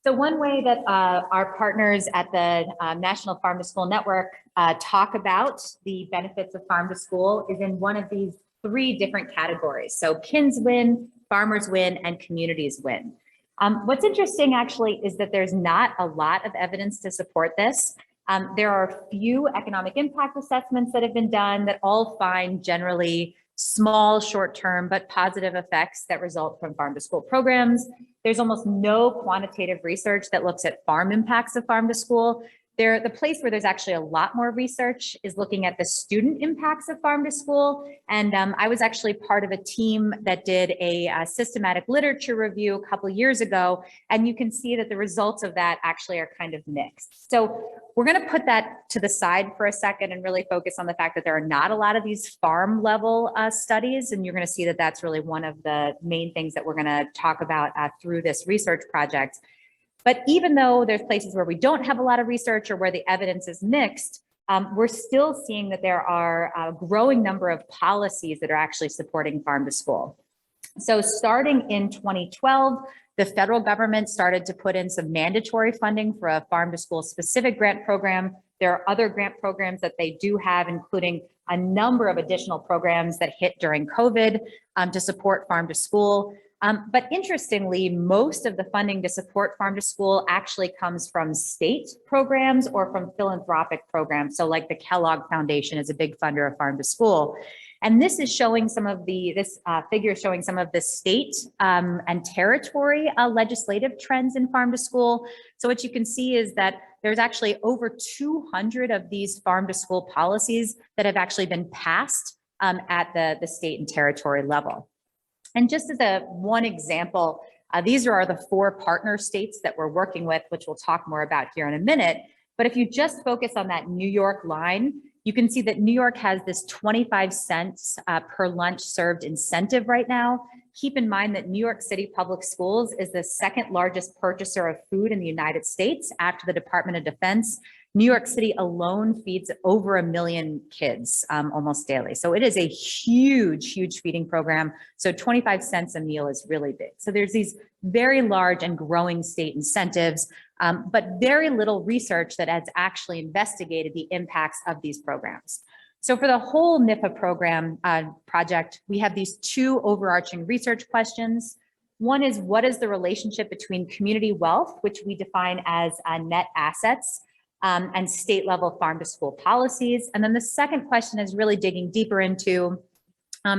So one way that our partners at the National Farm to School Network talk about the benefits of farm to school is in one of these three different categories. So kids win, farmers win, and communities win. What's interesting actually is that there's not a lot of evidence to support this. There are a few economic impact assessments that have been done that all find generally small, short-term, but positive effects that result from farm to school programs. There's almost no quantitative research that looks at farm impacts of farm to school. The place where there's actually a lot more research is looking at the student impacts of farm to school. And I was actually part of a team that did a systematic literature review a couple of years ago. And you can see that the results of that actually are kind of mixed. So we're going to put that to the side for a second and really focus on the fact that there are not a lot of these farm level studies. And you're going to see that that's really one of the main things that we're going to talk about through this research project. But even though there's places where we don't have a lot of research or where the evidence is mixed, we're still seeing that there are a growing number of policies that are actually supporting farm to school. So starting in 2012, the federal government started to put in some mandatory funding for a farm to school specific grant program. There are other grant programs that they do have, including a number of additional programs that hit during COVID to support farm to school. But interestingly, most of the funding to support farm to school actually comes from state programs or from philanthropic programs. So like the Kellogg Foundation is a big funder of farm to school. And this is showing some of this figure showing some of the state and territory legislative trends in farm to school. So what you can see is that there's actually over 200 of these farm to school policies that have actually been passed at the state and territory level. And just as one example, these are the 4 partner states that we're working with, which we'll talk more about here in a minute. But if you just focus on that New York line, you can see that New York has this 25 cents per lunch served incentive right now. Keep in mind that New York City Public Schools is the second largest purchaser of food in the United States after the Department of Defense. New York City alone feeds over 1 million kids almost daily. So it is a huge, huge feeding program. So 25 cents a meal is really big. So there's these very large and growing state incentives, but very little research that has actually investigated the impacts of these programs. So for the whole NIFA program project, we have these 2 overarching research questions. One is, what is the relationship between community wealth, which we define as net assets, and state level farm to school policies? And then the second question is really digging deeper into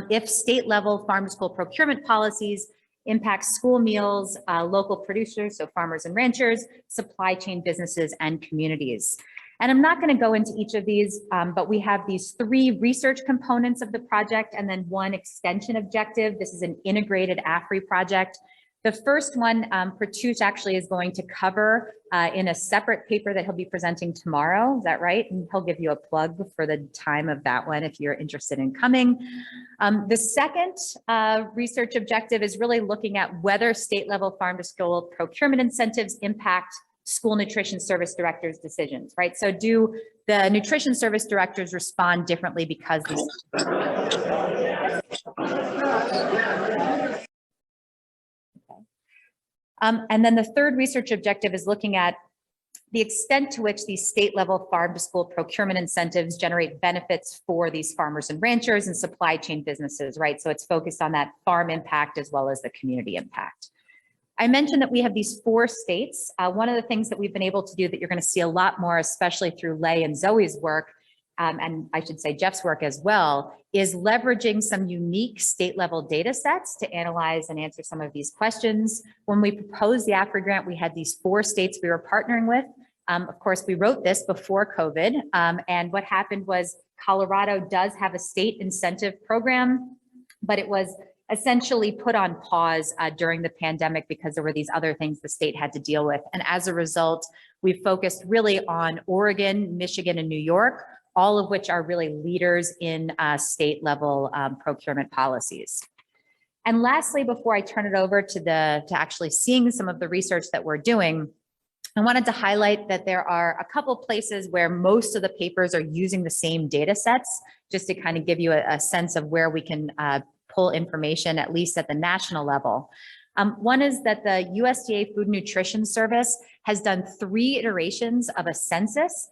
if state level farm to school procurement policies impact school meals, local producers, so farmers and ranchers, supply chain businesses, and communities. And I'm not going to go into each of these, but we have these 3 research components of the project and then 1 extension objective. This is an integrated AFRI project. The first one, Pratush actually is going to cover in a separate paper that he'll be presenting tomorrow. Is that right? And he'll give you a plug for the time of that one if you're interested in coming. The second research objective is really looking at whether state level farm to school procurement incentives impact school nutrition service directors' decisions, right? So do the nutrition service directors respond differently because these and then the third research objective is looking at the extent to which these state level farm to school procurement incentives generate benefits for these farmers and ranchers and supply chain businesses, right? So it's focused on that farm impact as well as the community impact. I mentioned that we have these 4 states. One of the things that we've been able to do that you're going to see a lot more, especially through Lei and Zoe's work, and I should say Jeff's work as well, is leveraging some unique state level data sets to analyze and answer some of these questions. When we proposed the AFRI grant, we had these 4 states we were partnering with. Of course, we wrote this before COVID, and what happened was Colorado does have a state incentive program, but it was essentially put on pause during the pandemic because there were these other things the state had to deal with. And as a result, we focused really on Oregon, Michigan, and New York, all of which are really leaders in state level procurement policies. And lastly, before I turn it over to actually seeing some of the research that we're doing, I wanted to highlight that there are a couple places where most of the papers are using the same data sets, just to kind of give you a sense of where we can pull information, at least at the national level. One is that the USDA Food and Nutrition Service has done 3 iterations of a census.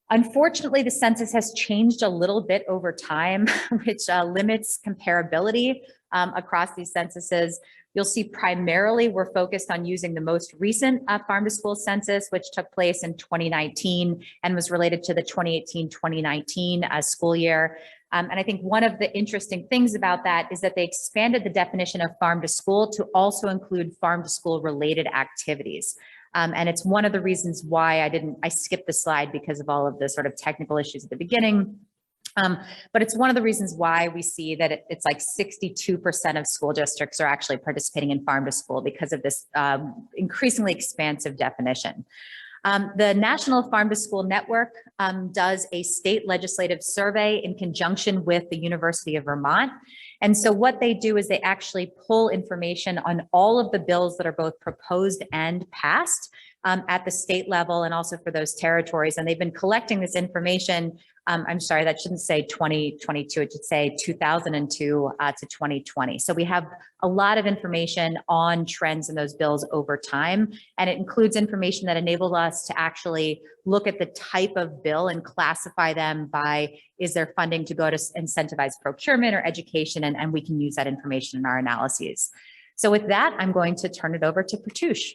Unfortunately, the census has changed a little bit over time, which limits comparability across these censuses. You'll see primarily we're focused on using the most recent farm to school census, which took place in 2019 and was related to the 2018-2019 school year. And I think one of the interesting things about that is that they expanded the definition of farm to school to also include farm to school related activities. And it's one of the reasons why I skipped the slide because of all of the sort of technical issues at the beginning. But it's one of the reasons why we see that it's like 62% of school districts are actually participating in farm to school because of this increasingly expansive definition. The National Farm to School Network does a state legislative survey in conjunction with the University of Vermont. And so what they do is they actually pull information on all of the bills that are both proposed and passed at the state level and also for those territories. And they've been collecting this information. I'm sorry, that shouldn't say 2022, it should say 2002 to 2020. So we have a lot of information on trends in those bills over time. And it includes information that enables us to actually look at the type of bill and classify them by, is there funding to go to incentivize procurement or education? And we can use that information in our analyses. So with that, I'm going to turn it over to Pratoosh.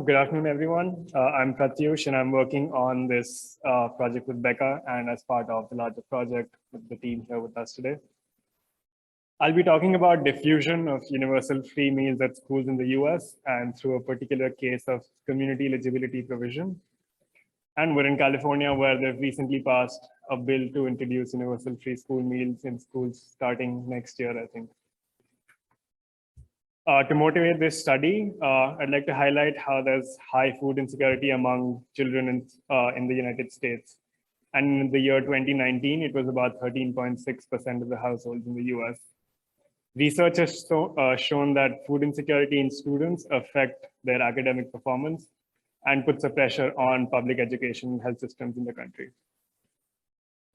Good afternoon, everyone. I'm Pratyush, and I'm working on this project with Becca and as part of the larger project with the team here with us today. I'll be talking about diffusion of universal free meals at schools in the US and through a particular case of community eligibility provision. And we're in California, where they've recently passed a bill to introduce universal free school meals in schools starting next year, I think. To motivate this study, I'd like to highlight how there's high food insecurity among children in the United States. And in the year 2019, it was about 13.6% of the households in the US. Research has shown that food insecurity in students affect their academic performance and puts a pressure on public education and health systems in the country.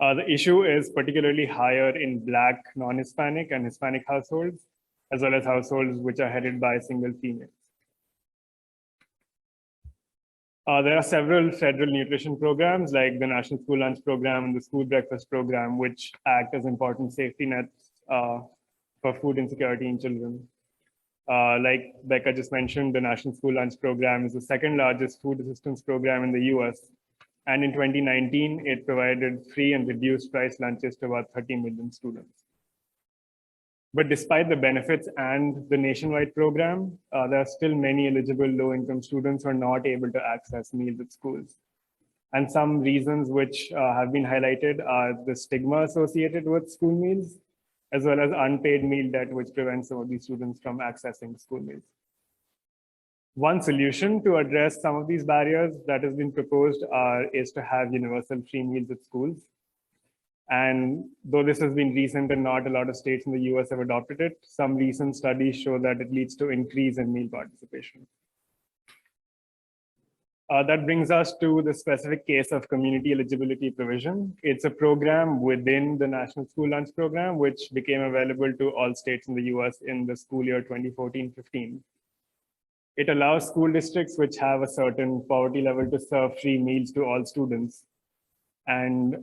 The issue is particularly higher in Black, non-Hispanic, and Hispanic households, as well as households which are headed by single females. There are several federal nutrition programs like the National School Lunch Program and the School Breakfast Program, which act as important safety nets for food insecurity in children. Like Becca just mentioned, the National School Lunch Program is the second largest food assistance program in the US. And in 2019, it provided free and reduced price lunches to about 30 million students. But despite the benefits and the nationwide program, there are still many eligible low-income students who are not able to access meals at schools. And some reasons which have been highlighted are the stigma associated with school meals, as well as unpaid meal debt, which prevents some of these students from accessing school meals. One solution to address some of these barriers that has been proposed is to have universal free meals at schools. And though this has been recent and not a lot of states in the US have adopted it, some recent studies show that it leads to increase in meal participation. That brings us to the specific case of community eligibility provision. It's a program within the National School Lunch Program, which became available to all states in the US in the school year 2014-15. It allows school districts which have a certain poverty level to serve free meals to all students. And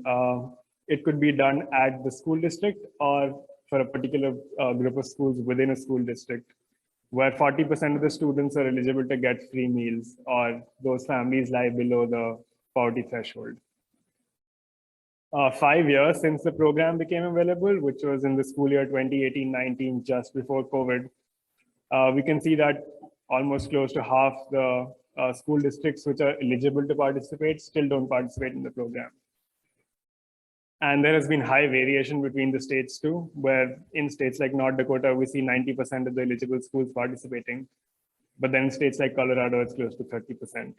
it could be done at the school district or for a particular group of schools within a school district, where 40% of the students are eligible to get free meals, or those families lie below the poverty threshold. 5 years since the program became available, which was in the school year 2018-19, just before COVID, we can see that almost close to half the school districts which are eligible to participate still don't participate in the program. And there has been high variation between the states too, where in states like North Dakota, we see 90% of the eligible schools participating. But then in states like Colorado, it's close to 30%.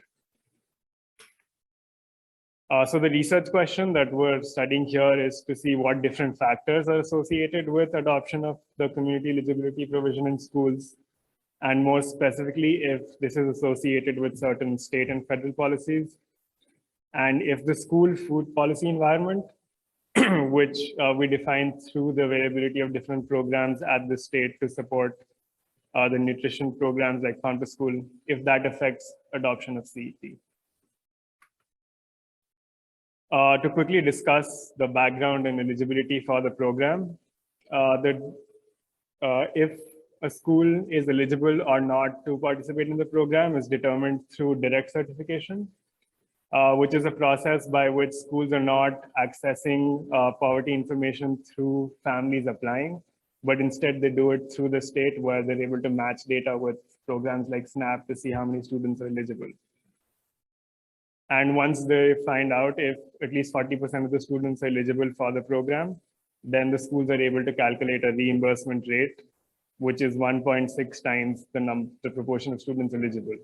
So the research question that we're studying here is to see what different factors are associated with adoption of the community eligibility provision in schools. And more specifically, if this is associated with certain state and federal policies. And if the school food policy environment which we define through the availability of different programs at the state to support the nutrition programs like Farm to School, if that affects adoption of CEP. To quickly discuss the background and eligibility for the program, if a school is eligible or not to participate in the program is determined through direct certification, which is a process by which schools are not accessing poverty information through families applying, but instead they do it through the state where they're able to match data with programs like SNAP to see how many students are eligible. And once they find out if at least 40% of the students are eligible for the program, then the schools are able to calculate a reimbursement rate, which is 1.6 times the proportion of students eligible.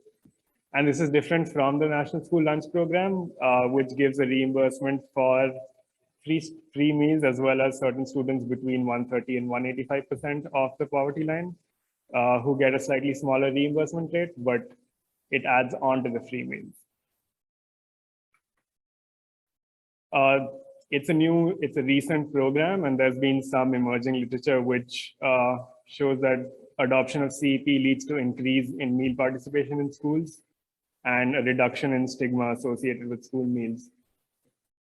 And this is different from the National School Lunch Program, which gives a reimbursement for free meals, as well as certain students between 130 and 185% of the poverty line, who get a slightly smaller reimbursement rate, but it adds on to the free meals. It's a recent program, and there's been some emerging literature which shows that adoption of CEP leads to increase in meal participation in schools and a reduction in stigma associated with school meals.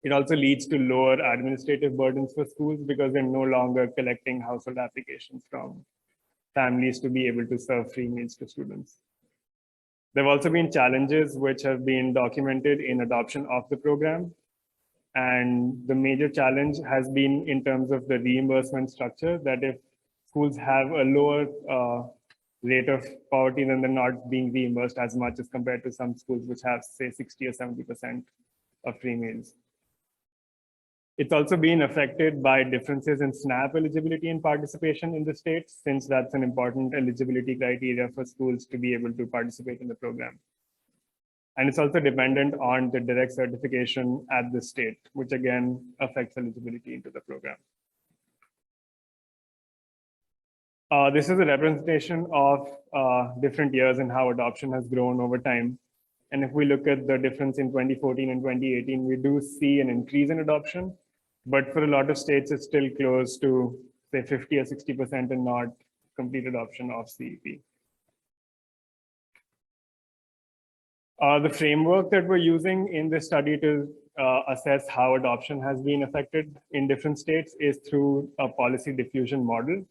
It also leads to lower administrative burdens for schools because they're no longer collecting household applications from families to be able to serve free meals to students. There have also been challenges which have been documented in adoption of the program. And the major challenge has been in terms of the reimbursement structure, that if schools have a lower rate of poverty, then they're not being reimbursed as much as compared to some schools which have, say, 60 or 70% of free meals. It's also been affected by differences in SNAP eligibility and participation in the states, since that's an important eligibility criteria for schools to be able to participate in the program. And it's also dependent on the direct certification at the state, which again affects eligibility into the program. This is a representation of different years and how adoption has grown over time. And if we look at the difference in 2014 and 2018, we do see an increase in adoption, but for a lot of states, it's still close to say 50 or 60% and not complete adoption of CEP. The framework that we're using in this study to assess how adoption has been affected in different states is through a policy diffusion model.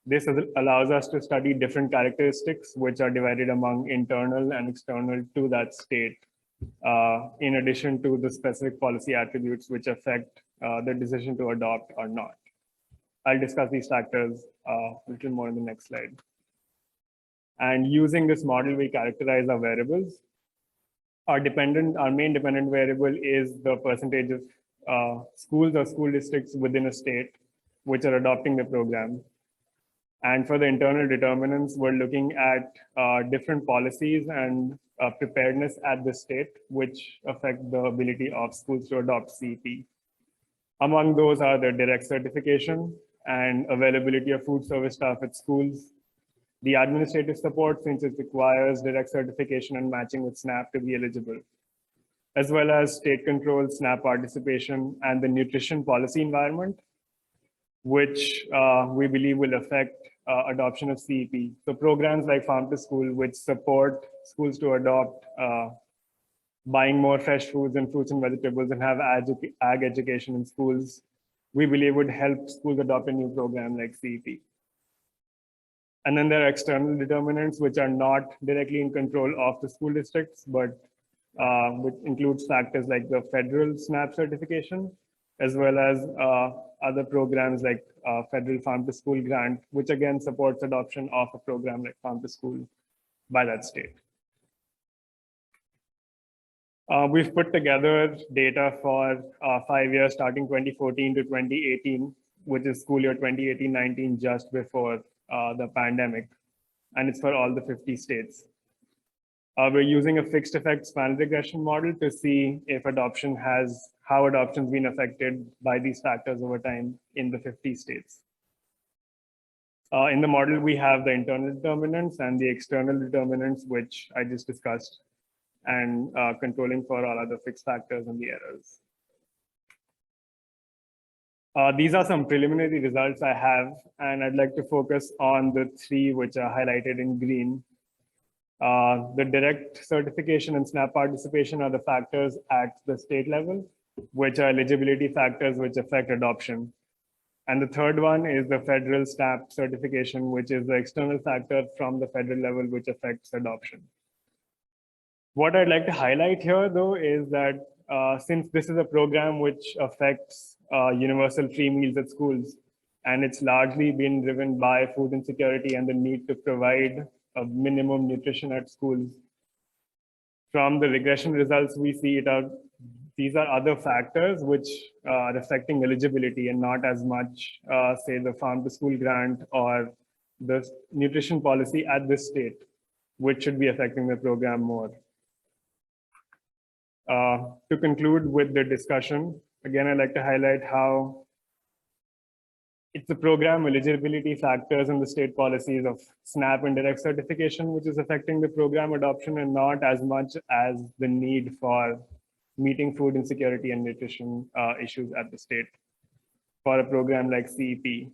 This allows us to study different characteristics which are divided among internal and external to that state, in addition to the specific policy attributes which affect the decision to adopt or not. I'll discuss these factors a little more in the next slide. And using this model, we characterize our variables. Our main dependent variable is the percentage of schools or school districts within a state which are adopting the program. And for the internal determinants, we're looking at different policies and preparedness at the state, which affect the ability of schools to adopt CEP. Among those are the direct certification and availability of food service staff at schools, the administrative support, since it requires direct certification and matching with SNAP to be eligible, as well as state controlled SNAP participation and the nutrition policy environment, which we believe will affect adoption of CEP. So programs like Farm to School, which support schools to adopt buying more fresh foods and fruits and vegetables and have ag education in schools, we believe would help schools adopt a new program like CEP. And then there are external determinants which are not directly in control of the school districts, but which includes factors like the federal SNAP certification, as well as other programs like federal Farm to School grant, which again supports adoption of a program like Farm to School by that state. We've put together data for 5 years starting 2014 to 2018, which is school year 2018-19, just before the pandemic, and it's for all the 50 states. We're using a fixed effect span regression model to see if how adoption's been affected by these factors over time in the 50 states. In the model, we have the internal determinants and the external determinants, which I just discussed, and controlling for all other fixed factors and the errors. These are some preliminary results I have, and I'd like to focus on the three which are highlighted in green. The direct certification and SNAP participation are the factors at the state level, which are eligibility factors which affect adoption. And the third one is the federal SNAP certification, which is the external factor from the federal level which affects adoption. What I'd like to highlight here, though, is that since this is a program which affects universal free meals at schools, and it's largely been driven by food insecurity and the need to provide a minimum nutrition at schools. From the regression results we see, these are other factors which are affecting eligibility and not as much, say, the farm to school grant or the nutrition policy at this state, which should be affecting the program more. To conclude with the discussion, again, I'd like to highlight how it's the program eligibility factors and the state policies of SNAP and direct certification, which is affecting the program adoption, and not as much as the need for meeting food insecurity and nutrition issues at the state for a program like CEP.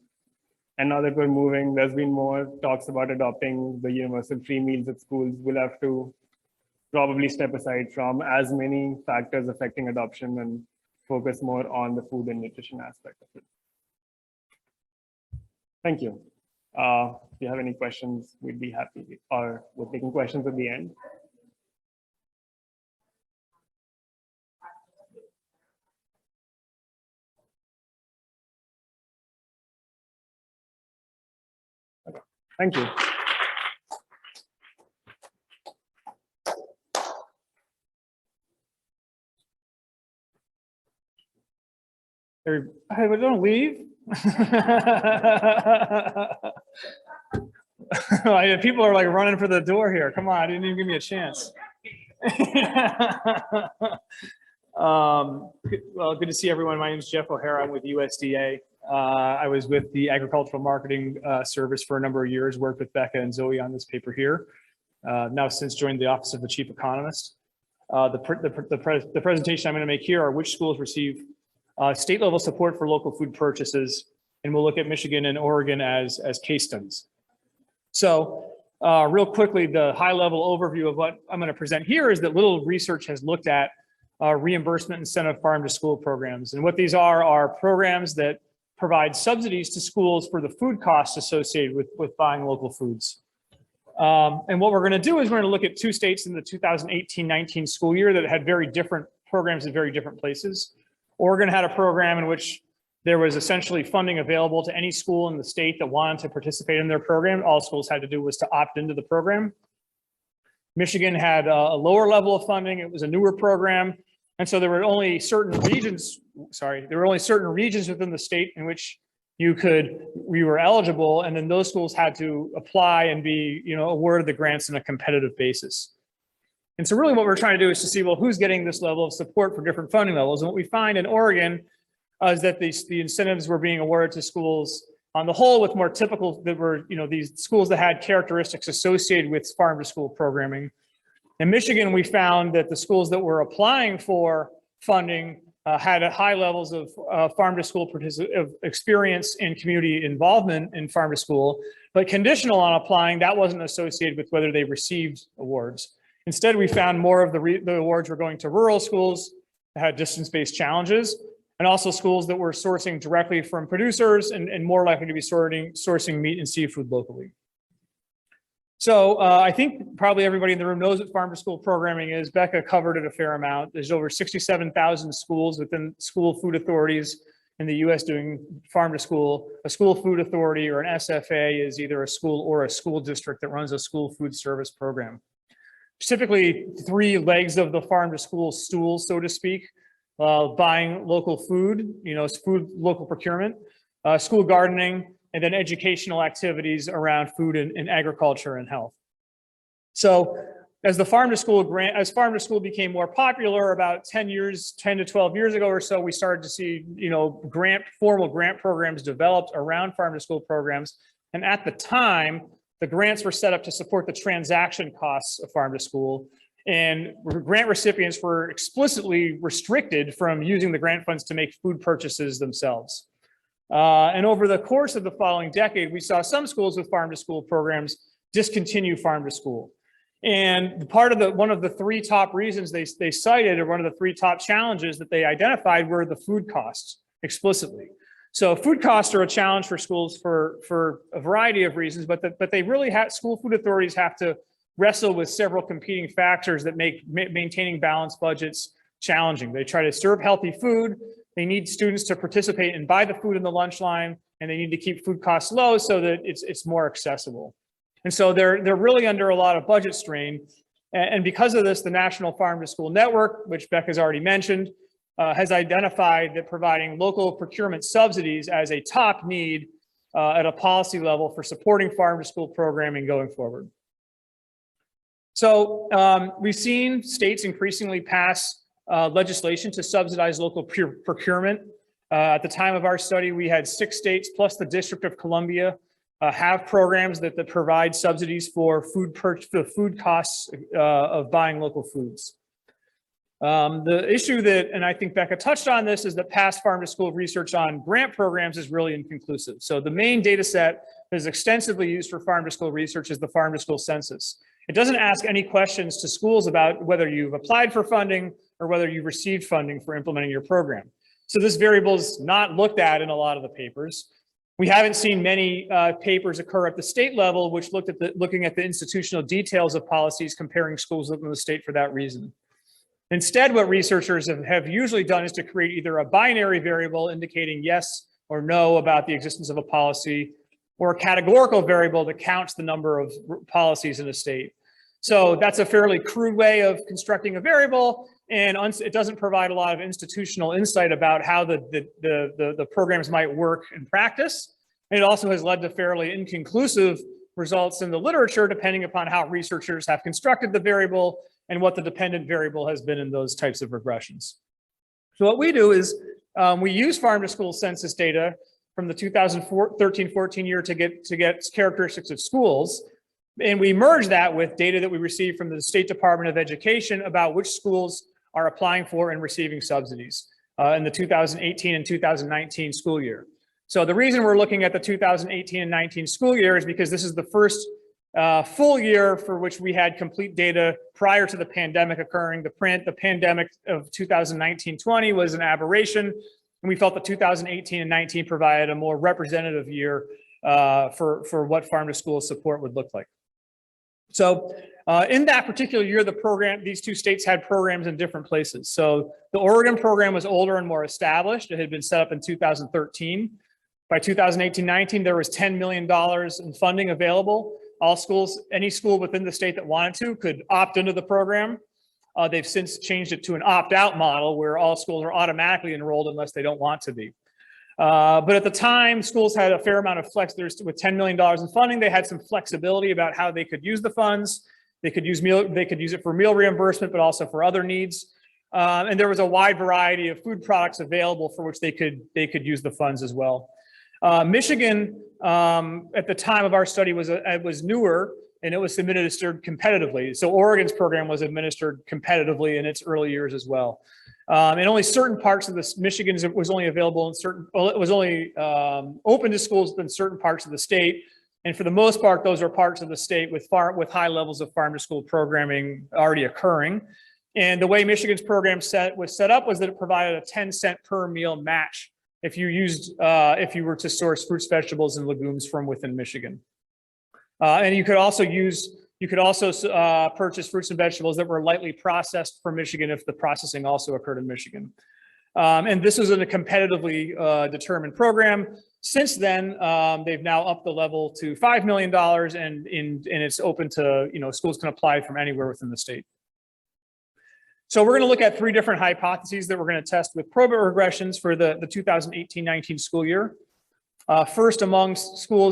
And now that we're moving, there's been more talks about adopting the universal free meals at schools. We'll have to probably step aside from as many factors affecting adoption and focus more on the food and nutrition aspect of it. Thank you. If you have any questions, we'd be happy, or we're taking questions at the end. Okay. Thank you. Hey, but don't leave. People are like running for the door here. Come on, I didn't even give me a chance. Well, good to see everyone. My name is Jeff O'Hara. I'm with USDA. I was with the Agricultural Marketing Service for a number of years, worked with Becca and Zoe on this paper here. Now since joined the Office of the Chief Economist. The presentation I'm going to make here are which schools receive state level support for local food purchases, and we'll look at Michigan and Oregon as case studies. So real quickly, the high level overview of what I'm going to present here is that little research has looked at reimbursement incentive farm to school programs. And what these are programs that provide subsidies to schools for the food costs associated with buying local foods. And what we're going to do is we're going to look at two states in the 2018-19 school year that had very different programs in very different places. Oregon had a program in which there was essentially funding available to any school in the state that wanted to participate in their program. All schools had to do was to opt into the program. Michigan had a lower level of funding. It was a newer program. And so there were only certain regions, within the state in which you were eligible. And then those schools had to apply and be, awarded the grants on a competitive basis. And so really what we're trying to do is to see, well, who's getting this level of support for different funding levels? And what we find in Oregon is that the incentives were being awarded to schools on the whole with more typical, that were, these schools that had characteristics associated with farm to school programming. In Michigan, we found that the schools that were applying for funding had high levels of farm to school experience and community involvement in farm to school, but conditional on applying, that wasn't associated with whether they received awards. Instead, we found more of the awards were going to rural schools that had distance-based challenges, and also schools that were sourcing directly from producers and more likely to be sourcing meat and seafood locally. So I think probably everybody in the room knows what farm to school programming is. Becca covered it a fair amount. There's over 67,000 schools within school food authorities in the US doing farm to school. A school food authority, or an SFA, is either a school or a school district that runs a school food service program. Typically, three legs of the farm to school stool, so to speak: buying local food, local procurement, school gardening, and then educational activities around food and agriculture and health. So as farm to school became more popular about 10 to 12 years ago or so, we started to see, formal grant programs developed around farm to school programs. And at the time, the grants were set up to support the transaction costs of farm to school. And grant recipients were explicitly restricted from using the grant funds to make food purchases themselves. And over the course of the following decade, we saw some schools with farm to school programs discontinue farm to school. And one of the three top reasons they cited, or one of the three top challenges that they identified, were the food costs explicitly. So food costs are a challenge for schools for a variety of reasons, but they really have, school food authorities have to wrestle with several competing factors that make maintaining balanced budgets challenging. They try to serve healthy food. They need students to participate and buy the food in the lunch line, and they need to keep food costs low so that it's more accessible. And so they're really under a lot of budget strain. And because of this, the National Farm to School Network, which Beck has already mentioned, has identified that providing local procurement subsidies as a top need at a policy level for supporting farm to school programming going forward. So we've seen states increasingly pass legislation to subsidize local procurement. At the time of our study, we had 6 states plus the District of Columbia have programs that provide subsidies for food costs of buying local foods. The issue that, and I think Becca touched on this, is that past farm to school research on grant programs is really inconclusive. So the main data set that is extensively used for farm to school research is the farm to school census. It doesn't ask any questions to schools about whether you've applied for funding or whether you've received funding for implementing your program. So this variable is not looked at in a lot of the papers. We haven't seen many papers occur at the state level, which looking at the institutional details of policies comparing schools within the state for that reason. Instead, what researchers have usually done is to create either a binary variable indicating yes or no about the existence of a policy, or a categorical variable that counts the number of policies in a state. So that's a fairly crude way of constructing a variable, and it doesn't provide a lot of institutional insight about how the programs might work in practice. And it also has led to fairly inconclusive results in the literature, depending upon how researchers have constructed the variable and what the dependent variable has been in those types of regressions. So what we do is we use farm to school census data from the 2013-14 year to get characteristics of schools. And we merge that with data that we receive from the State Department of Education about which schools are applying for and receiving subsidies in the 2018 and 2019 school year. So the reason we're looking at the 2018 and 19 school year is because this is the first full year for which we had complete data prior to the pandemic occurring. The pandemic of 2019-20 was an aberration, and we felt that 2018 and 19 provided a more representative year for what farm to school support would look like. So in that particular year, these two states had programs in different places. So the Oregon program was older and more established. It had been set up in 2013. By 2018-19, there was $10 million in funding available. All schools, any school within the state that wanted to, could opt into the program. They've since changed it to an opt-out model where all schools are automatically enrolled unless they don't want to be. But at the time, schools had a fair amount of flex. With $10 million in funding, they had some flexibility about how they could use the funds. They could use it for meal reimbursement, but also for other needs. And there was a wide variety of food products available for which they could use the funds as well. Michigan, at the time of our study, was newer, and it was administered competitively. So Oregon's program was administered competitively in its early years as well. And only certain parts of this, Michigan's was only available in certain, well, it was only open to schools in certain parts of the state. And for the most part, those are parts of the state with high levels of farm to school programming already occurring. And the way Michigan's program was set up was that it provided a 10-cent per meal match if you were to source fruits, vegetables, and legumes from within Michigan. And you could also purchase fruits and vegetables that were lightly processed from Michigan if the processing also occurred in Michigan. And this was in a competitively determined program. Since then, they've now upped the level to $5 million, and it's open to, schools can apply from anywhere within the state. So we're going to look at 3 different hypotheses that we're going to test with probit regressions for the 2018-19 school year. First, among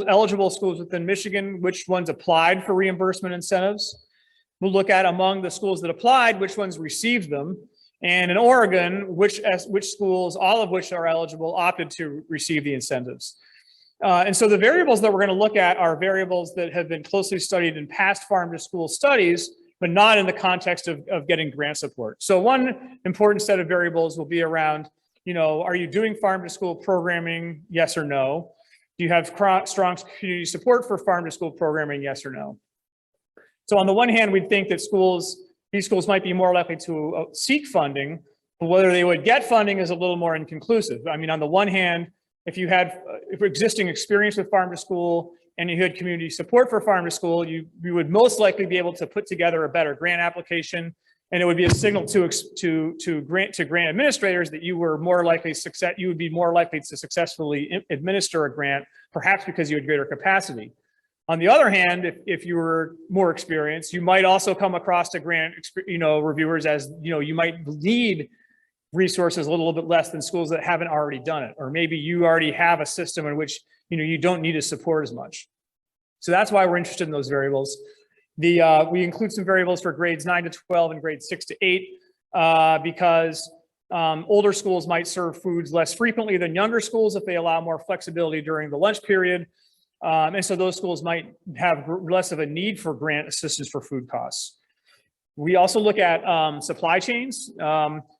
eligible schools within Michigan, which ones applied for reimbursement incentives. We'll look at among the schools that applied, which ones received them. And in Oregon, which schools, all of which are eligible, opted to receive the incentives. And so the variables that we're going to look at are variables that have been closely studied in past farm to school studies, but not in the context of getting grant support. So one important set of variables will be around Are you doing farm to school programming? Yes or no? Do you have strong community support for farm to school programming? Yes or no? So on the one hand, we'd think that these schools might be more likely to seek funding, but whether they would get funding is a little more inconclusive. I mean, on the one hand, if you had existing experience with farm to school and you had community support for farm to school, you would most likely be able to put together a better grant application, and it would be a signal to grant administrators that you would be more likely to successfully administer a grant, perhaps because you had greater capacity. On the other hand, if you were more experienced, you might also come across to grant reviewers as you might need resources a little bit less than schools that haven't already done it, or maybe you already have a system in which you don't need to support as much. So that's why we're interested in those variables. We include some variables for grades 9 to 12 and grades 6 to 8 because older schools might serve foods less frequently than younger schools if they allow more flexibility during the lunch period. And so those schools might have less of a need for grant assistance for food costs. We also look at supply chains.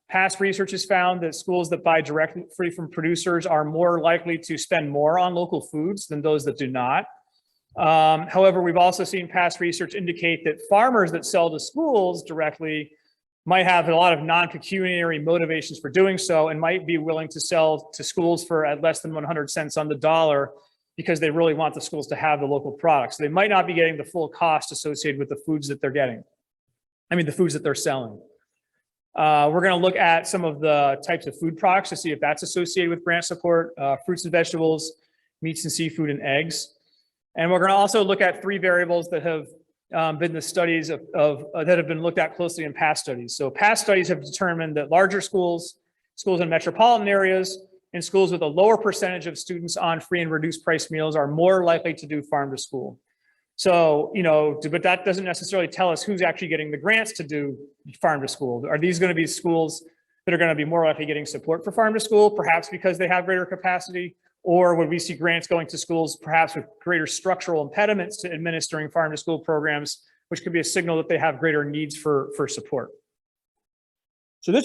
Past research has found that schools that buy directly from producers are more likely to spend more on local foods than those that do not. However, we've also seen past research indicate that farmers that sell to schools directly might have a lot of non-pecuniary motivations for doing so and might be willing to sell to schools for at less than 100 cents on the dollar because they really want the schools to have the local products. They might not be getting the full cost associated with the foods that they're getting. The foods that they're selling. We're going to look at some of the types of food products to see if that's associated with grant support, fruits and vegetables, meats and seafood, and eggs. And we're going to also look at 3 variables that have been the studies that have been looked at closely in past studies. So past studies have determined that larger schools in metropolitan areas, and schools with a lower percentage of students on free and reduced price meals are more likely to do farm to school. So, but that doesn't necessarily tell us who's actually getting the grants to do farm to school. Are these going to be schools that are going to be more likely getting support for farm to school, perhaps because they have greater capacity? Or would we see grants going to schools perhaps with greater structural impediments to administering farm to school programs, which could be a signal that they have greater needs for support? So the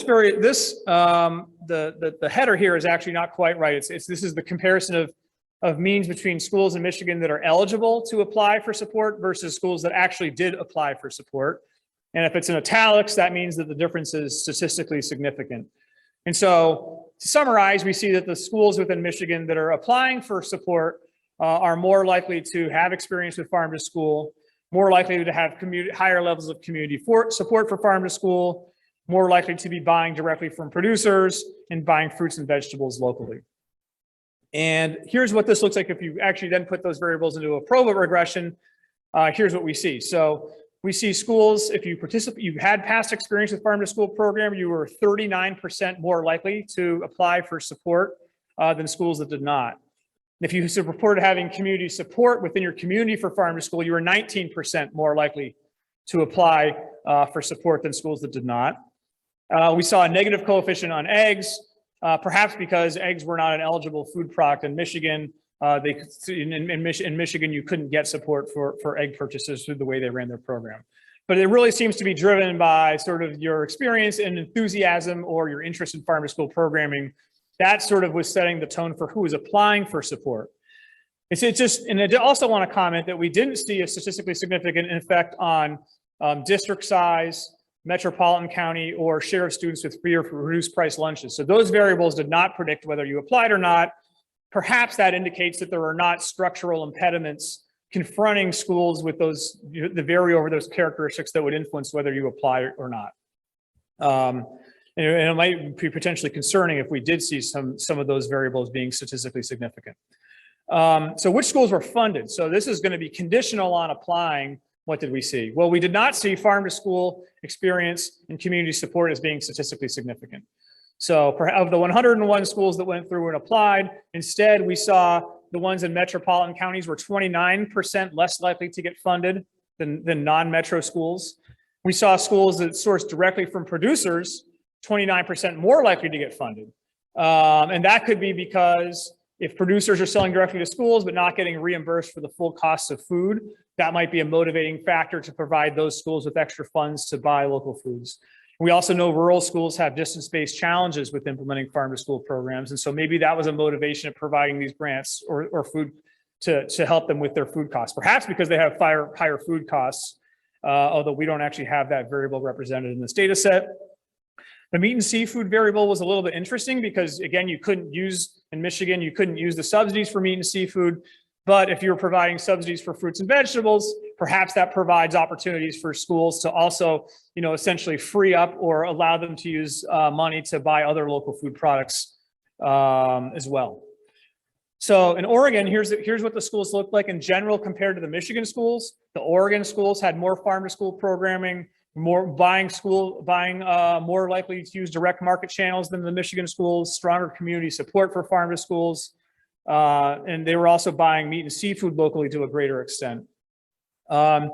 header here is actually not quite right. This is the comparison of means between schools in Michigan that are eligible to apply for support versus schools that actually did apply for support. And if it's in italics, that means that the difference is statistically significant. And so to summarize, we see that the schools within Michigan that are applying for support are more likely to have experience with farm to school, more likely to have higher levels of community support for farm to school, more likely to be buying directly from producers and buying fruits and vegetables locally. And here's what this looks like if you actually then put those variables into a proba regression. Here's what we see. So we see schools, if you had past experience with farm to school program, you were 39% more likely to apply for support than schools that did not. If you reported having community support within your community for farm to school, you were 19% more likely to apply for support than schools that did not. We saw a negative coefficient on eggs, perhaps because eggs were not an eligible food product in Michigan. In Michigan, you couldn't get support for egg purchases through the way they ran their program. But it really seems to be driven by sort of your experience and enthusiasm or your interest in farm to school programming. That sort of was setting the tone for who was applying for support. And I also want to comment that we didn't see a statistically significant effect on district size, metropolitan county, or share of students with free or reduced price lunches. So those variables did not predict whether you applied or not. Perhaps that indicates that there are not structural impediments confronting schools with the vary over those characteristics that would influence whether you apply or not. And it might be potentially concerning if we did see some of those variables being statistically significant. So which schools were funded? So this is going to be conditional on applying. What did we see? Well, we did not see farm to school experience and community support as being statistically significant. So of the 101 schools that went through and applied, instead we saw the ones in metropolitan counties were 29% less likely to get funded than non-metro schools. We saw schools that sourced directly from producers, 29% more likely to get funded. And that could be because if producers are selling directly to schools but not getting reimbursed for the full cost of food, that might be a motivating factor to provide those schools with extra funds to buy local foods. We also know rural schools have distance-based challenges with implementing farm-to-school programs. And so maybe that was a motivation of providing these grants or food to help them with their food costs, perhaps because they have higher food costs, although we don't actually have that variable represented in this data set. The meat and seafood variable was a little bit interesting because, again, in Michigan, you couldn't use the subsidies for meat and seafood. But if you're providing subsidies for fruits and vegetables, perhaps that provides opportunities for schools to also, essentially free up or allow them to use money to buy other local food products as well. So in Oregon, here's what the schools look like in general compared to the Michigan schools. The Oregon schools had more farm-to-school programming, more more likely to use direct market channels than the Michigan schools, stronger community support for farm-to-schools. And they were also buying meat and seafood locally to a greater extent. And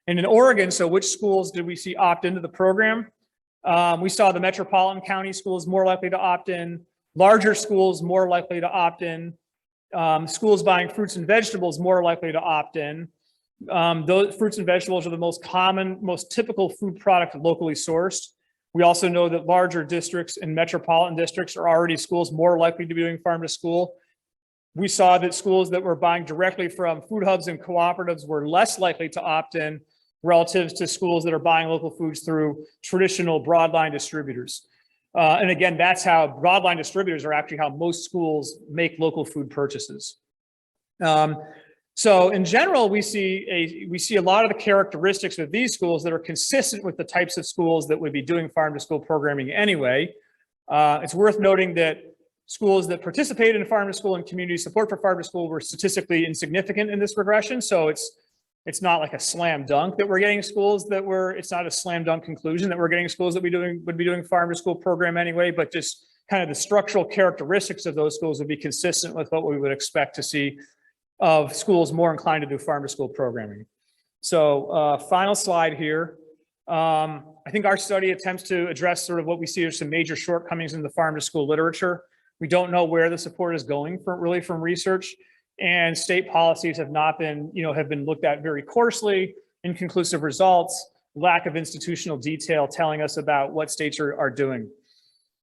in Oregon, so which schools did we see opt into the program? We saw the metropolitan county schools more likely to opt in, larger schools more likely to opt in, schools buying fruits and vegetables more likely to opt in. Those fruits and vegetables are the most common, most typical food product locally sourced. We also know that larger districts and metropolitan districts are already schools more likely to be doing farm to school. We saw that schools that were buying directly from food hubs and cooperatives were less likely to opt in relative to schools that are buying local foods through traditional broadline distributors. And again, that's how broadline distributors are actually how most schools make local food purchases. So in general, we see a lot of the characteristics of these schools that are consistent with the types of schools that would be doing farm to school programming anyway. It's worth noting that schools that participated in farm to school and community support for farm to school were statistically insignificant in this regression. So it's not like a slam dunk that we're getting schools that were, it's not a slam dunk conclusion that we're getting schools that would be doing farm to school program anyway, but just kind of the structural characteristics of those schools would be consistent with what we would expect to see of schools more inclined to do farm to school programming. So final slide here. I think our study attempts to address sort of what we see as some major shortcomings in the farm to school literature. We don't know where the support is going really from research, and state policies have not been, have been looked at very coarsely, inconclusive results, lack of institutional detail telling us about what states are doing.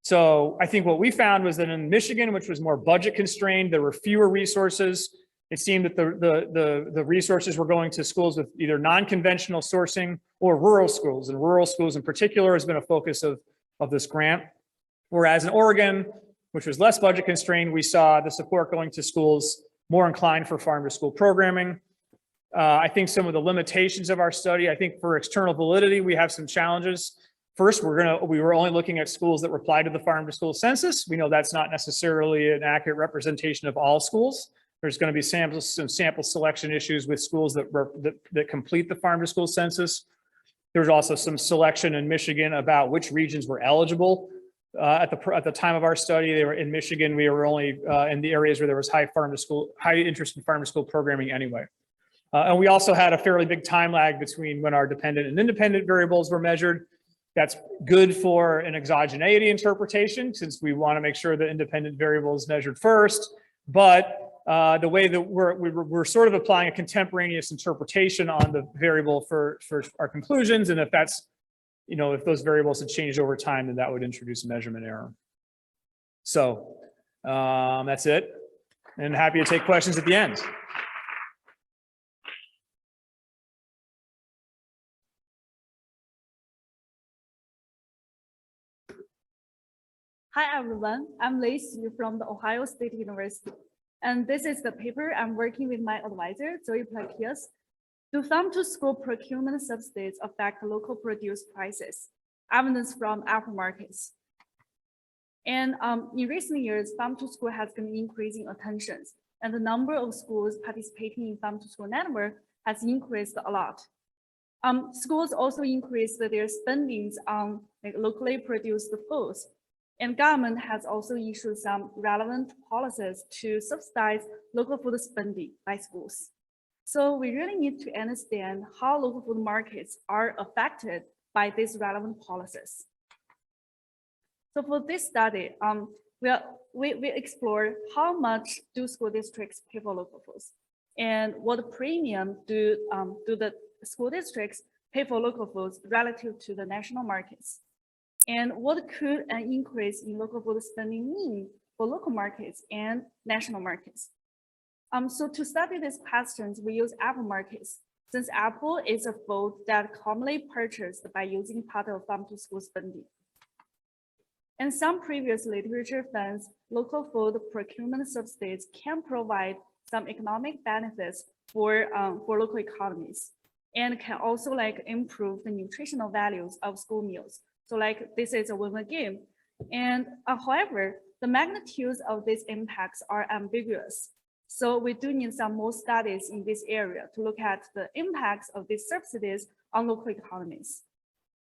So I think what we found was that in Michigan, which was more budget constrained, there were fewer resources. It seemed that the resources were going to schools with either non-conventional sourcing or rural schools, and rural schools in particular has been a focus of this grant. Whereas in Oregon, which was less budget constrained, we saw the support going to schools more inclined for farm to school programming. I think some of the limitations of our study, I think for external validity, we have some challenges. First, we were only looking at schools that replied to the farm to school census. We know that's not necessarily an accurate representation of all schools. There's going to be some sample selection issues with schools that complete the farm to school census. There's also some selection in Michigan about which regions were eligible. At the time of our study, they were in Michigan. We were only in the areas where there was high interest in farm to school programming anyway. And we also had a fairly big time lag between when our dependent and independent variables were measured. That's good for an exogeneity interpretation, since we want to make sure the independent variable is measured first. But the way that we're sort of applying a contemporaneous interpretation on the variable for our conclusions, and if that's, if those variables had changed over time, then that would introduce a measurement error. So that's it, and happy to take questions at the end. Hi everyone, I'm Liz from the Ohio State University. And this is the paper I'm working with my advisor, Zoe Plakias. Do farm-to-school procurement subsidies affect local produce prices? Evidence from aftermarkets. And in recent years, farm-to-school has been increasing attention, and the number of schools participating in farm-to-school network has increased a lot. Schools also increased their spendings on locally produced foods. And government has also issued some relevant policies to subsidize local food spending by schools. So we really need to understand how local food markets are affected by these relevant policies. So for this study, we explore how much do school districts pay for local foods, and what premium do the school districts pay for local foods relative to the national markets. And what could an increase in local food spending mean for local markets and national markets? So to study these questions, we use Apple markets, since Apple is a food that commonly purchased by using part of farm-to-school spending. And some previous literature finds local food procurement subsidies can provide some economic benefits for local economies, and can also improve the nutritional values of school meals. So this is a win-win game. And however, the magnitudes of these impacts are ambiguous. So we do need some more studies in this area to look at the impacts of these subsidies on local economies.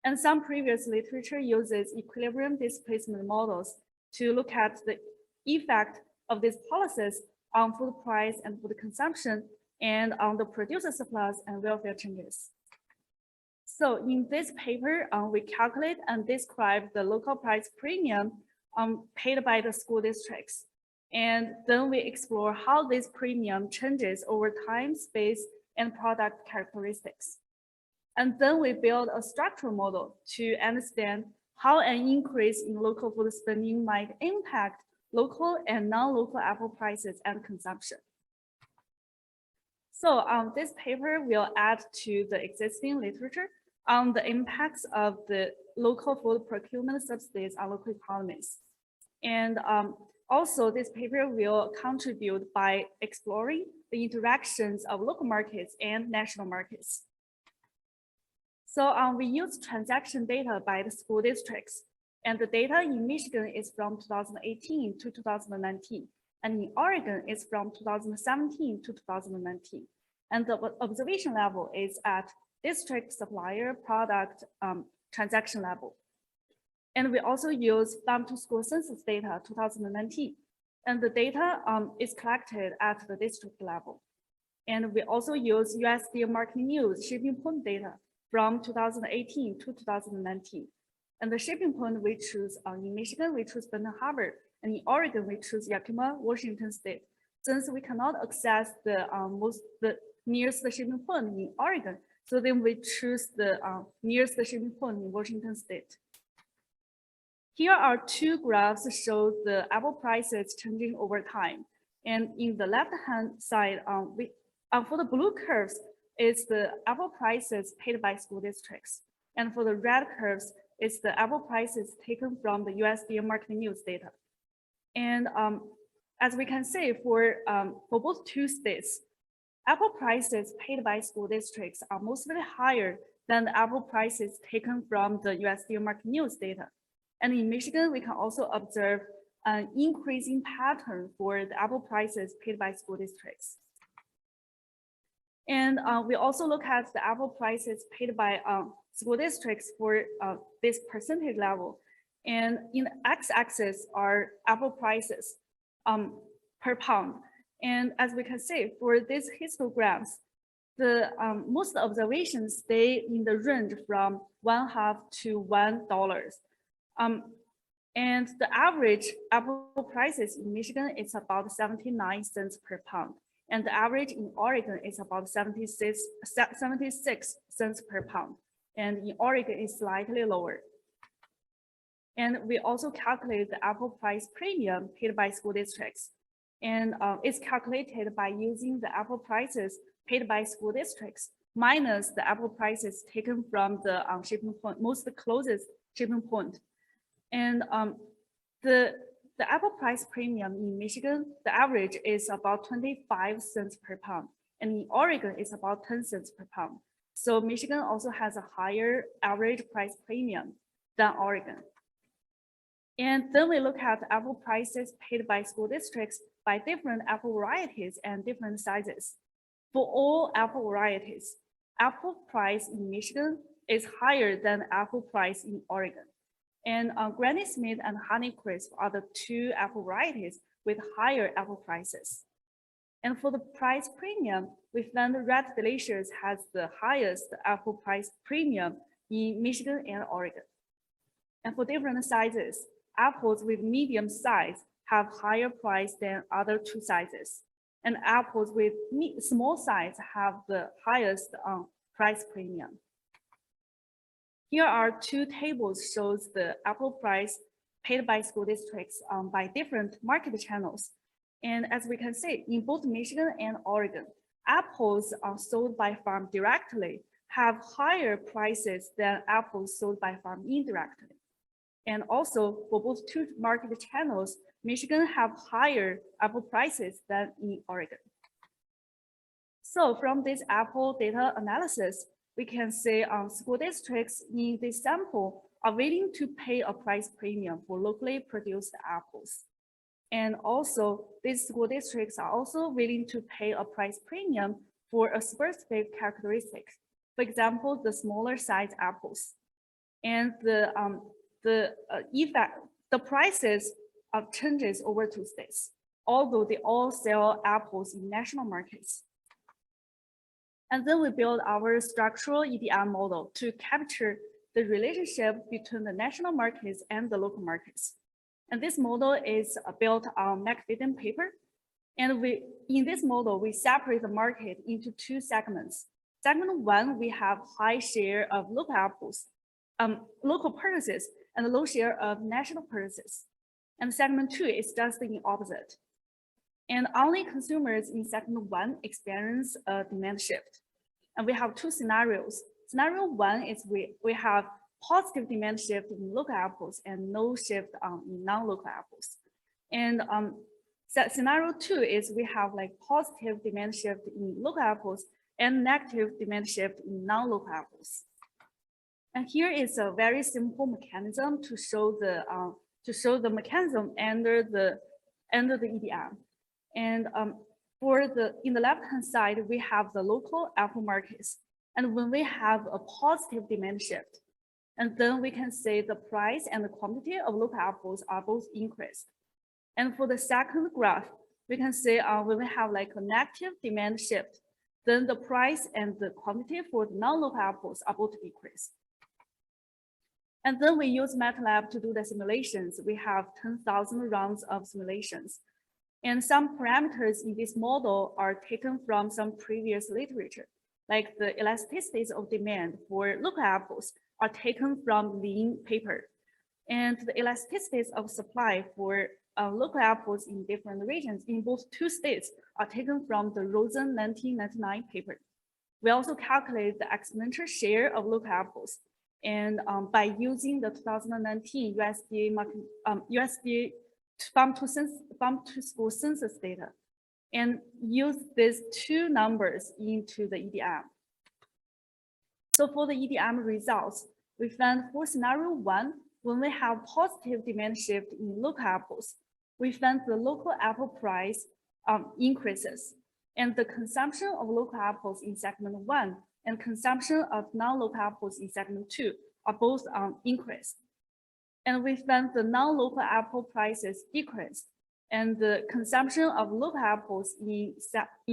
And some previous literature uses equilibrium displacement models to look at the effect of these policies on food price and food consumption, and on the producer supplies and welfare changes. So in this paper, we calculate and describe the local price premium paid by the school districts. And then we explore how this premium changes over time, space, and product characteristics. And then we build a structural model to understand how an increase in local food spending might impact local and non-local apple prices and consumption. So this paper will add to the existing literature on the impacts of the local food procurement subsidies on local economies. And also this paper will contribute by exploring the interactions of local markets and national markets. So we use transaction data by the school districts, and the data in Michigan is from 2018 to 2019, and in Oregon is from 2017 to 2019. And the observation level is at district, supplier, product, transaction level. And we also use farm-to-school census data 2019, and the data is collected at the district level. And we also use USDA marketing news shipping point data from 2018 to 2019. And the shipping point we choose in Michigan, we choose Benton Harbor, and in Oregon, we choose Yakima, Washington State. Since we cannot access the nearest shipping point in Oregon, so then we choose the nearest shipping point in Washington State. Here are two graphs that show the apple prices changing over time. And in the left-hand side, for the blue curves, is the apple prices paid by school districts. And for the red curves, it's the apple prices taken from the USDA marketing news data. And as we can see, for both two states, apple prices paid by school districts are mostly higher than the apple prices taken from the USDA marketing news data. And in Michigan, we can also observe an increasing pattern for the apple prices paid by school districts. And we also look at the apple prices paid by school districts for this percentage level. And in the x-axis are apple prices per pound. And as we can see, for these histograms, the most observations stay in the range from ½ to $1. And the average apple prices in Michigan is about 79 cents per pound. And the average in Oregon is about 76 cents per pound. And in Oregon is slightly lower. And we also calculate the apple price premium paid by school districts. And it's calculated by using the apple prices paid by school districts minus the apple prices taken from the shipping point, most closest shipping point. And the apple price premium in Michigan, the average is about 25 cents per pound. And in Oregon, it's about 10 cents per pound. So Michigan also has a higher average price premium than Oregon. And then we look at apple prices paid by school districts by different apple varieties and different sizes. For all apple varieties, apple price in Michigan is higher than apple price in Oregon. And Granny Smith and Honeycrisp are the two apple varieties with higher apple prices. And for the price premium, we found Red Delicious has the highest apple price premium in Michigan and Oregon. And for different sizes, apples with medium size have higher price than other two sizes. And apples with small size have the highest price premium. Here are two tables shows the apple price paid by school districts by different market channels. And as we can see, in both Michigan and Oregon, apples are sold by farm directly have higher prices than apples sold by farm indirectly. And also for both two market channels, Michigan have higher apple prices than in Oregon. So from this apple data analysis, we can say school districts in this sample are willing to pay a price premium for locally produced apples. And also these school districts are also willing to pay a price premium for a specific characteristic. For example, the smaller size apples. And the prices changes over two states, although they all sell apples in national markets. And then we build our structural EDM model to capture the relationship between the national markets and the local markets. And this model is built on McFadden paper. And in this model, we separate the market into two segments. Segment one, we have high share of local apples, local purchases, and low share of national purchases. And segment two is just the opposite. And only consumers in segment one experience a demand shift. And we have two scenarios. Scenario one is we have positive demand shift in local apples and no shift in non-local apples. And scenario two is we have like positive demand shift in local apples and negative demand shift in non-local apples. And here is a very simple mechanism to show the mechanism under the EDM. And in the left-hand side, we have the local apple markets. And when we have a positive demand shift, and then we can say the price and the quantity of local apples are both increased. And for the second graph, we can say when we have like a negative demand shift, then the price and the quantity for the non-local apples are both decreased. And then we use MATLAB to do the simulations. We have 10,000 rounds of simulations. And some parameters in this model are taken from some previous literature, like the elasticities of demand for local apples are taken from Lean paper. And the elasticities of supply for local apples in different regions in both two states are taken from the Rosen 1999 paper. We also calculate the exponential share of local apples. And by using the 2019 USDA farm to school census data and use these two numbers into the EDM. So for the EDM results, we found for scenario one, when we have positive demand shift in local apples, we found the local apple price increases and the consumption of local apples in segment one and consumption of non-local apples in segment two are both increased. And we found the non-local apple prices decreased and the consumption of local apples in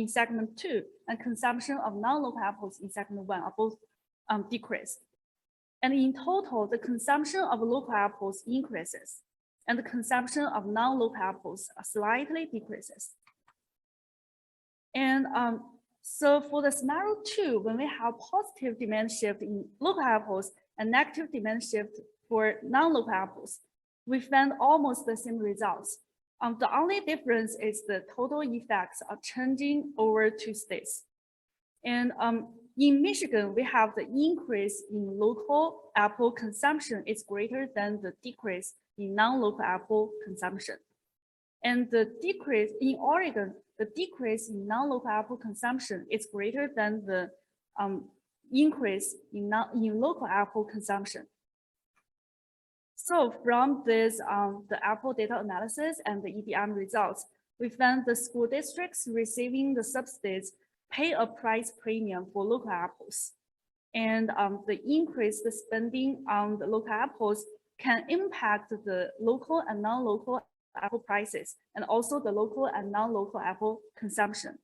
segment two and consumption of non-local apples in segment one are both decreased. And in total, the consumption of local apples increases and the consumption of non-local apples slightly decreases. And so for the scenario two, when we have positive demand shift in local apples and negative demand shift for non-local apples, we found almost the same results. The only difference is the total effects are changing over two states. And in Michigan, we have the increase in local apple consumption is greater than the decrease in non-local apple consumption. And the decrease in Oregon, the decrease in non-local apple consumption is greater than the increase in local apple consumption. So from this, the apple data analysis and the EDM results, we found the school districts receiving the subsidies pay a price premium for local apples. And the increased spending on the local apples can impact the local and non-local apple prices and also the local and non-local apple consumption.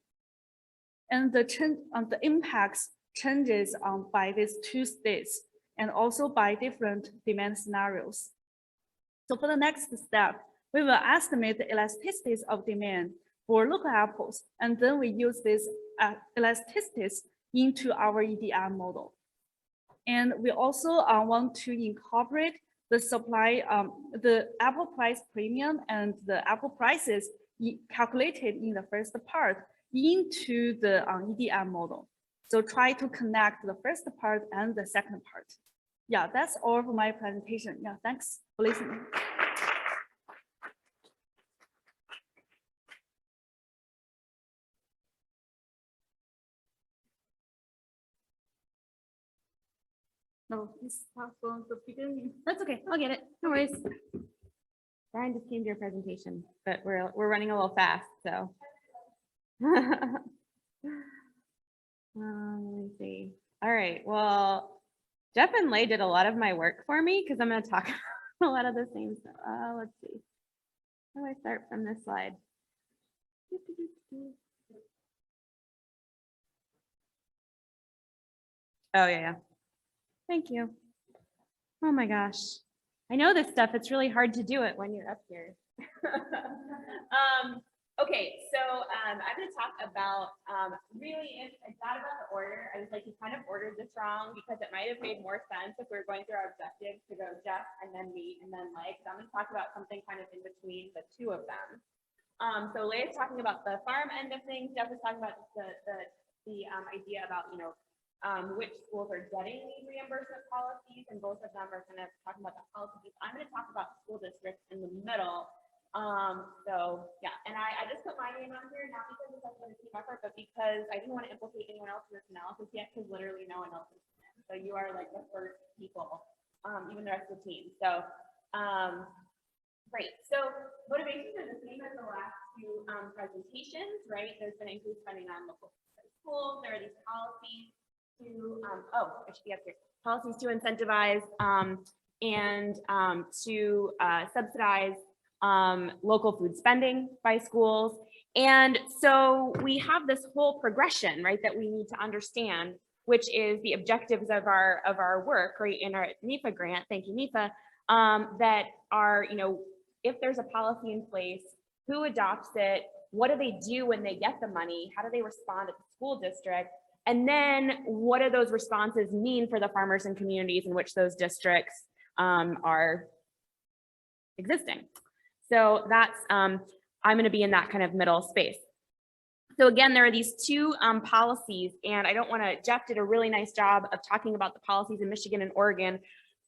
And the impacts changes by these two states and also by different demand scenarios. So for the next step, we will estimate the elasticities of demand for local apples, and then we use these elasticities into our EDM model. And we also want to incorporate the supply, the apple price premium and the apple prices calculated in the first part into the EDM model. So try to connect the first part and the second part. Yeah, that's all for my presentation. Yeah, thanks for listening. No, it's not from the beginning. That's okay. I'll get it. No worries. Brian just came to your presentation, but we're running a little fast, so. Let me see. All right. Well, Jeff and Lei did a lot of my work for me because I'm going to talk about a lot of the same stuff. Let's see. How do I start from this slide? Oh, yeah. Thank you. Oh my gosh. I know this stuff. It's really hard to do it when you're up here. Okay, so I'm going to talk about really, it's not about the order. I was like, you kind of ordered this wrong because it might have made more sense if we were going through our objectives to go Jeff and then me and then Lei. So I'm going to talk about something kind of in between the two of them. So Lei is talking about the farm end of things. Jeff is talking about the idea about, you know, which schools are getting these reimbursement policies, and both of them are kind of talking about the policies. I'm going to talk about school districts in the middle. So yeah, and I just put my name on here, not because it's like a team effort, but because I didn't want to implicate anyone else in this analysis yet, because literally no one else is in. So you are like the first people, even the rest of the team. So great. So motivations are the same as the last two presentations, right? There's been increased spending on local schools. There are these policies to I should be up here. Policies to incentivize and to subsidize local food spending by schools. And so we have this whole progression, right, that we need to understand, which is the objectives of our work, right, in our NEFA grant. Thank you, NEFA. That are, you know, if there's a policy in place, who adopts it? What do they do when they get the money? How do they respond at the school district? And then what do those responses mean for the farmers and communities in which those districts are existing? So that's, I'm going to be in that kind of middle space. So again, there are these two policies, and I don't want to, Jeff did a really nice job of talking about the policies in Michigan and Oregon.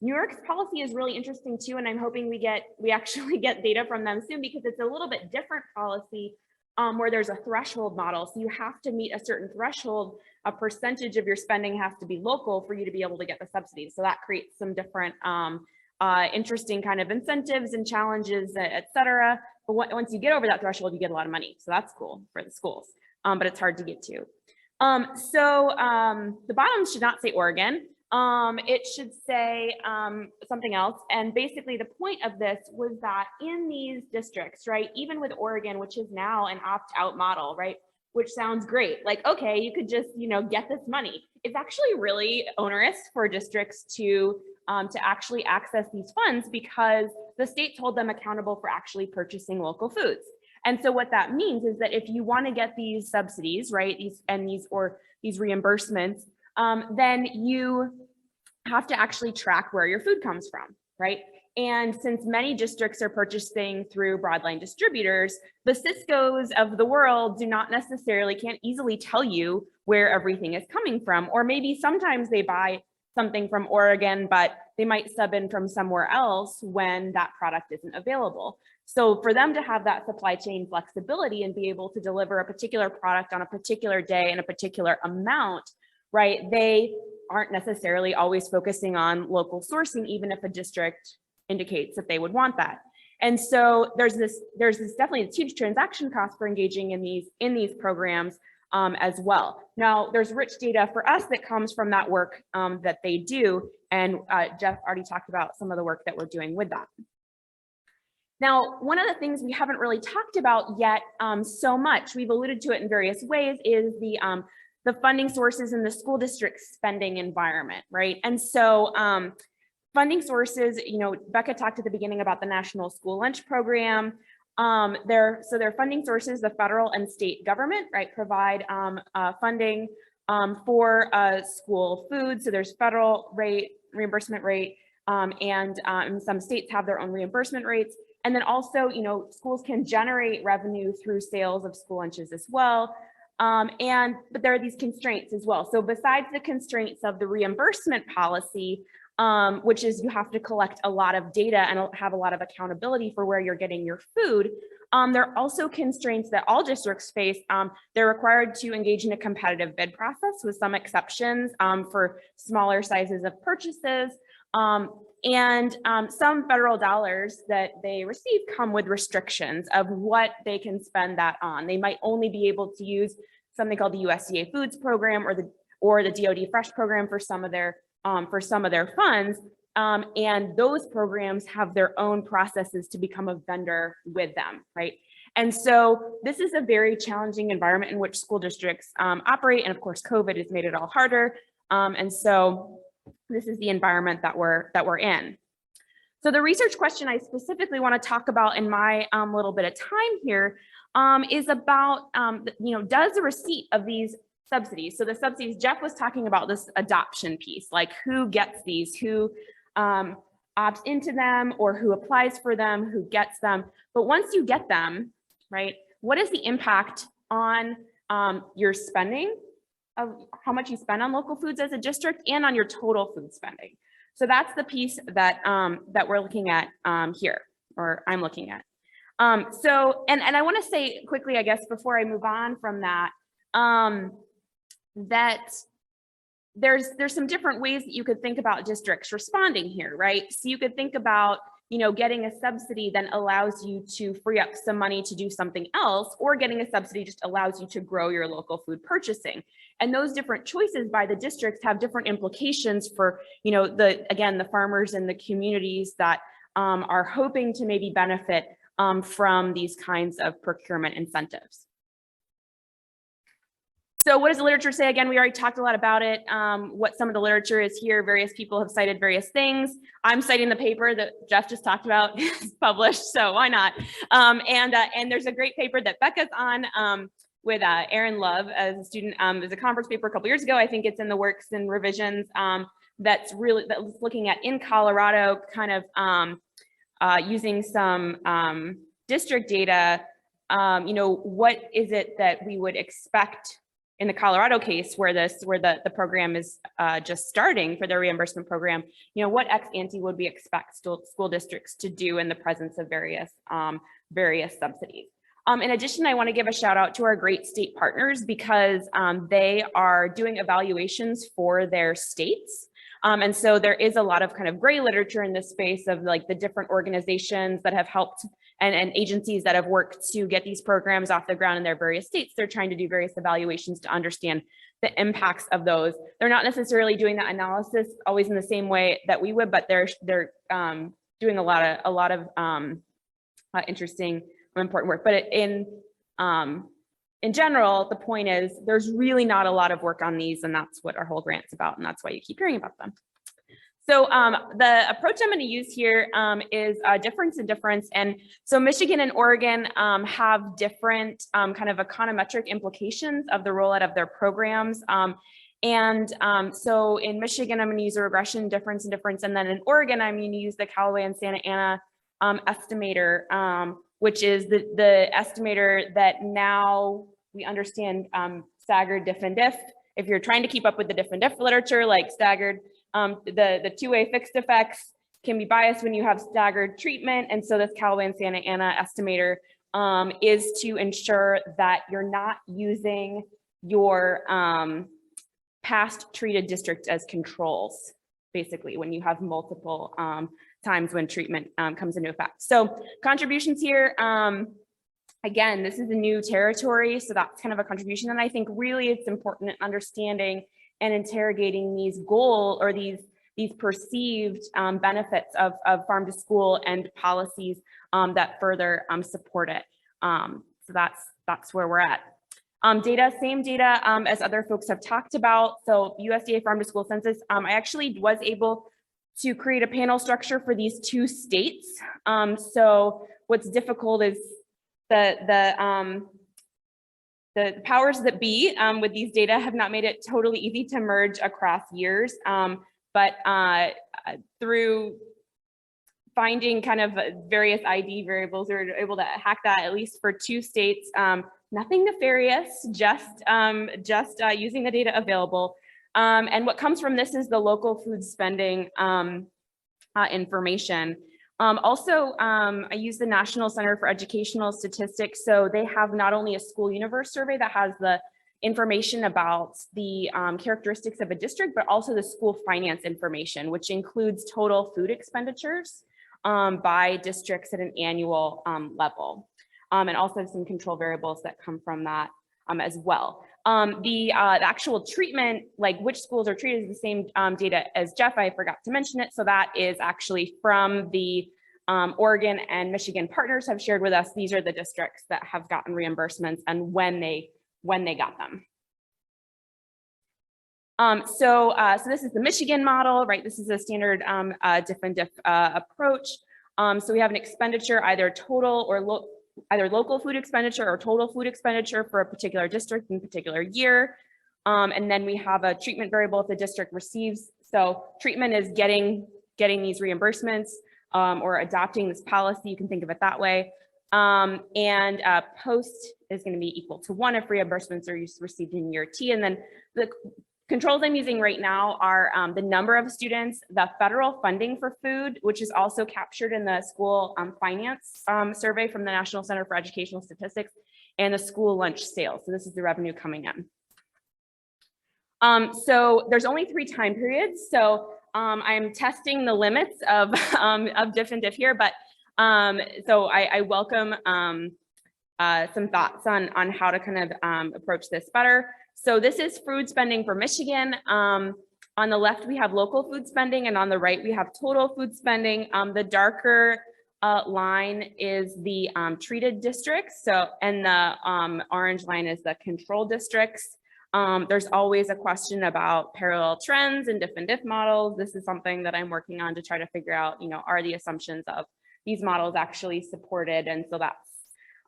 New York's policy is really interesting too, and I'm hoping we actually get data from them soon, because it's a little bit different policy where there's a threshold model. So you have to meet a certain threshold, a percentage of your spending has to be local for you to be able to get the subsidies. So that creates some different interesting kind of incentives and challenges, et cetera. But once you get over that threshold, you get a lot of money. So that's cool for the schools, but it's hard to get to. The bottom should not say Oregon. It should say something else. And basically the point of this was that in these districts, right, even with Oregon, which is now an opt-out model, right, which sounds great. Like, okay, you could just, you know, get this money. It's actually really onerous for districts to actually access these funds, because the state's hold them accountable for actually purchasing local foods. And so what that means is that if you want to get these subsidies, right, these reimbursements, then you have to actually track where your food comes from, right? And since many districts are purchasing through broadline distributors, the Cisco's of the world do not necessarily, can't easily tell you where everything is coming from. Or maybe sometimes they buy something from Oregon, but they might sub in from somewhere else when that product isn't available. So for them to have that supply chain flexibility and be able to deliver a particular product on a particular day in a particular amount, right, they aren't necessarily always focusing on local sourcing, even if a district indicates that they would want that. And so there's definitely a huge transaction cost for engaging in these programs as well. Now, there's rich data for us that comes from that work that they do, and Jeff already talked about some of the work that we're doing with that. Now, one of the things we haven't really talked about yet so much, we've alluded to it in various ways, is the funding sources in the school district spending environment, right? And so funding sources, you know, Becca talked at the beginning about the National School Lunch Program. Their funding sources, the federal and state government, right, provide funding for school food. So there's federal rate, reimbursement rate, and some states have their own reimbursement rates. And then also, schools can generate revenue through sales of school lunches as well. But there are these constraints as well. So besides the constraints of the reimbursement policy, which is you have to collect a lot of data and have a lot of accountability for where you're getting your food, there are also constraints that all districts face. They're required to engage in a competitive bid process with some exceptions for smaller sizes of purchases. And some federal dollars that they receive come with restrictions of what they can spend that on. They might only be able to use something called the USDA Foods Program or the DoD Fresh Program for some of their funds. And those programs have their own processes to become a vendor with them, right? And so this is a very challenging environment in which school districts operate. And of course, COVID has made it all harder. And so this is the environment that we're in. So the research question I specifically want to talk about in my little bit of time here is about, does the receipt of these subsidies, so the subsidies, Jeff was talking about this adoption piece, like who gets these, who opts into them, or who applies for them, who gets them. But once you get them, right, what is the impact on your spending, of how much you spend on local foods as a district, and on your total food spending? So that's the piece that that we're looking at here, or I'm looking at. So, and I want to say quickly, I guess, before I move on from that, that there's some different ways that you could think about districts responding here, right? So you could think about, getting a subsidy then allows you to free up some money to do something else, or getting a subsidy just allows you to grow your local food purchasing. And those different choices by the districts have different implications for, the farmers and the communities that are hoping to maybe benefit from these kinds of procurement incentives. So what does the literature say? Again, we already talked a lot about it. What some of the literature is here, various people have cited various things. I'm citing the paper that Jeff just talked about, it's published, so why not? And there's a great paper that Becca's on with Aaron Love as a student. There's a conference paper a couple years ago. I think it's in the works and revisions that's looking at in Colorado, kind of using some district data. What is it that we would expect in the Colorado case, where the program is just starting for their reimbursement program? What ex ante would we expect school districts to do in the presence of various subsidies? In addition, I want to give a shout out to our great state partners, because they are doing evaluations for their states. And so there is a lot of kind of gray literature in this space of like the different organizations that have helped and agencies that have worked to get these programs off the ground in their various states. They're trying to do various evaluations to understand the impacts of those. They're not necessarily doing that analysis always in the same way that we would, but they're doing a lot of interesting, important work. But in general, the point is there's really not a lot of work on these, and that's what our whole grant's about, and that's why you keep hearing about them. So the approach I'm going to use here is difference in difference. And so Michigan and Oregon have different kind of econometric implications of the rollout of their programs. So in Michigan, I'm going to use a regression difference and difference. And then in Oregon, I'm going to use the Callaway and Santa Ana estimator, which is the estimator that now we understand staggered diff and diff. If you're trying to keep up with the diff and diff literature, like staggered, the two-way fixed effects can be biased when you have staggered treatment. And so this Callaway and Santa Ana estimator is to ensure that you're not using your past treated districts as controls, basically, when you have multiple times when treatment comes into effect. So contributions here, again, this is a new territory, so that's kind of a contribution. And I think really it's important in understanding and interrogating these these perceived benefits of farm to school and policies that further support it. So that's where we're at. Data, same data as other folks have talked about. So USDA Farm to School Census, I actually was able to create a panel structure for these two states. So what's difficult is the the powers that be with these data have not made it totally easy to merge across years, but through finding kind of various ID variables, we were able to hack that at least for 2 states. Nothing nefarious, just using the data available. And what comes from this is the local food spending information. Also, I use the National Center for Educational Statistics. So they have not only a school universe survey that has the information about the characteristics of a district, but also the school finance information, which includes total food expenditures by districts at an annual level. And also some control variables that come from that as well. The actual treatment, like which schools are treated, is the same data as Jeff. I forgot to mention it. So that is actually from the Oregon and Michigan partners have shared with us. These are the districts that have gotten reimbursements and when they got them. So this is the Michigan model, right? This is a standard diff and diff approach. So we have an expenditure, either total or either local food expenditure or total food expenditure for a particular district in a particular year. And then we have a treatment variable if the district receives. So treatment is getting these reimbursements or adopting this policy. You can think of it that way. And post is going to be equal to 1 if reimbursements are received in year T. And then the controls I'm using right now are the number of students, the federal funding for food, which is also captured in the school finance survey from the National Center for Educational Statistics, and the school lunch sales. So this is the revenue coming in. So there's only 3 time periods. So I'm testing the limits of diff and diff here, but so I welcome some thoughts on how to kind of approach this better. So this is food spending for Michigan. On the left, we have local food spending, and on the right, we have total food spending. The darker line is the treated districts. So, and the orange line is the control districts. There's always a question about parallel trends and diff models. This is something that I'm working on to try to figure out, are the assumptions of these models actually supported? And so that's,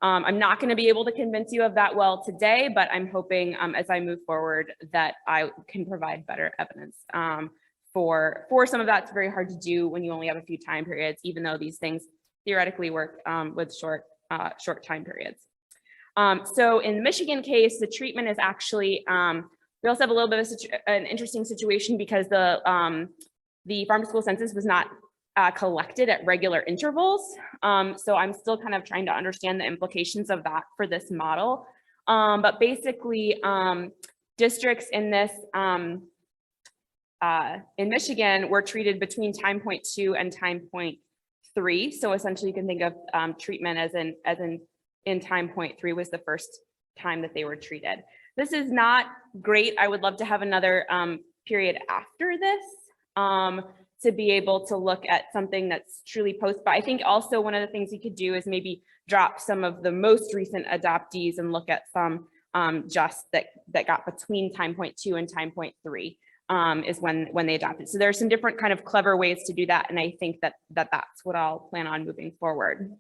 I'm not going to be able to convince you of that well today, but I'm hoping as I move forward that I can provide better evidence. For some of that's very hard to do when you only have a few time periods, even though these things theoretically work with short time periods. So in the Michigan case, the treatment is actually, we also have a little bit of an interesting situation because the farm to school census was not collected at regular intervals. So I'm still kind of trying to understand the implications of that for this model. But basically, districts in this, in Michigan were treated between time point 2 and time point 3. So essentially you can think of treatment as in time point 3 was the first time that they were treated. This is not great. I would love to have another period after this to be able to look at something that's truly post. But I think also one of the things you could do is maybe drop some of the most recent adoptees and look at some just that got between time point 2 and time point 3 is when they adopted. So there are some different kind of clever ways to do that. And I think that's what I'll plan on moving forward.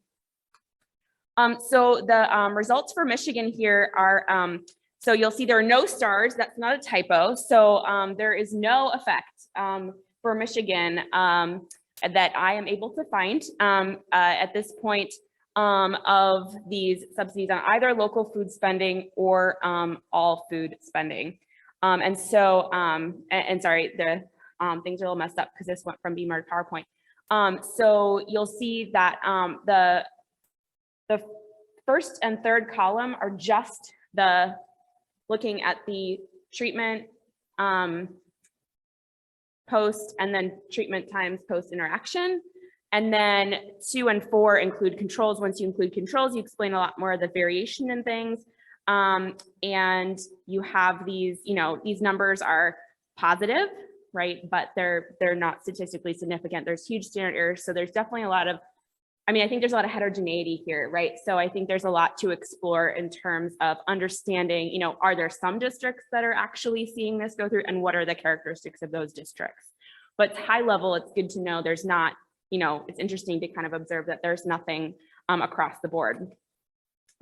So the results for Michigan here are, so you'll see there are no stars. That's not a typo. So there is no effect for Michigan that I am able to find at this point of these subsidies on either local food spending or all food spending. And so, and sorry, the things are a little messed up because this went from Beamer to PowerPoint. So you'll see that the first and third column are just looking at the treatment post and then treatment times post interaction. And then 2 and 4 include controls. Once you include controls, you explain a lot more of the variation in things. And you have these, these numbers are positive, right? But they're not statistically significant. There's huge standard errors. So there's definitely a lot of, I think there's a lot of heterogeneity here, right? So I think there's a lot to explore in terms of understanding, are there some districts that are actually seeing this go through, and what are the characteristics of those districts? But high level, it's good to know there's not, it's interesting to kind of observe that there's nothing across the board.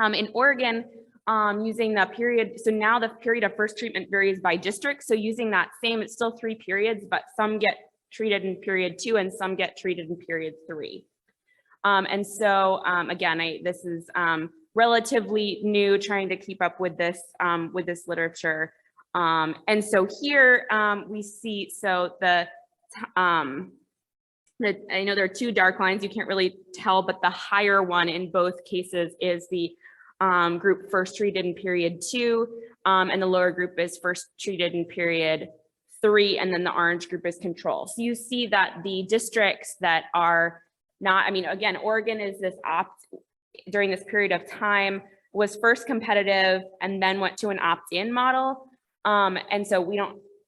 In Oregon, using the period. So now the period of first treatment varies by district. So using that same, it's still 3 periods, but some get treated in period 2 and some get treated in period 3. And so again, this is relatively new, trying to keep up with this literature. And so here we see, so I know there are 2 dark lines, you can't really tell, but the higher one in both cases is the group first treated in period 2, and the lower group is first treated in period 3, and then the orange group is control. So you see that the districts that are not, I mean, again, Oregon is this during this period of time was first competitive and then went to an opt-in model. And so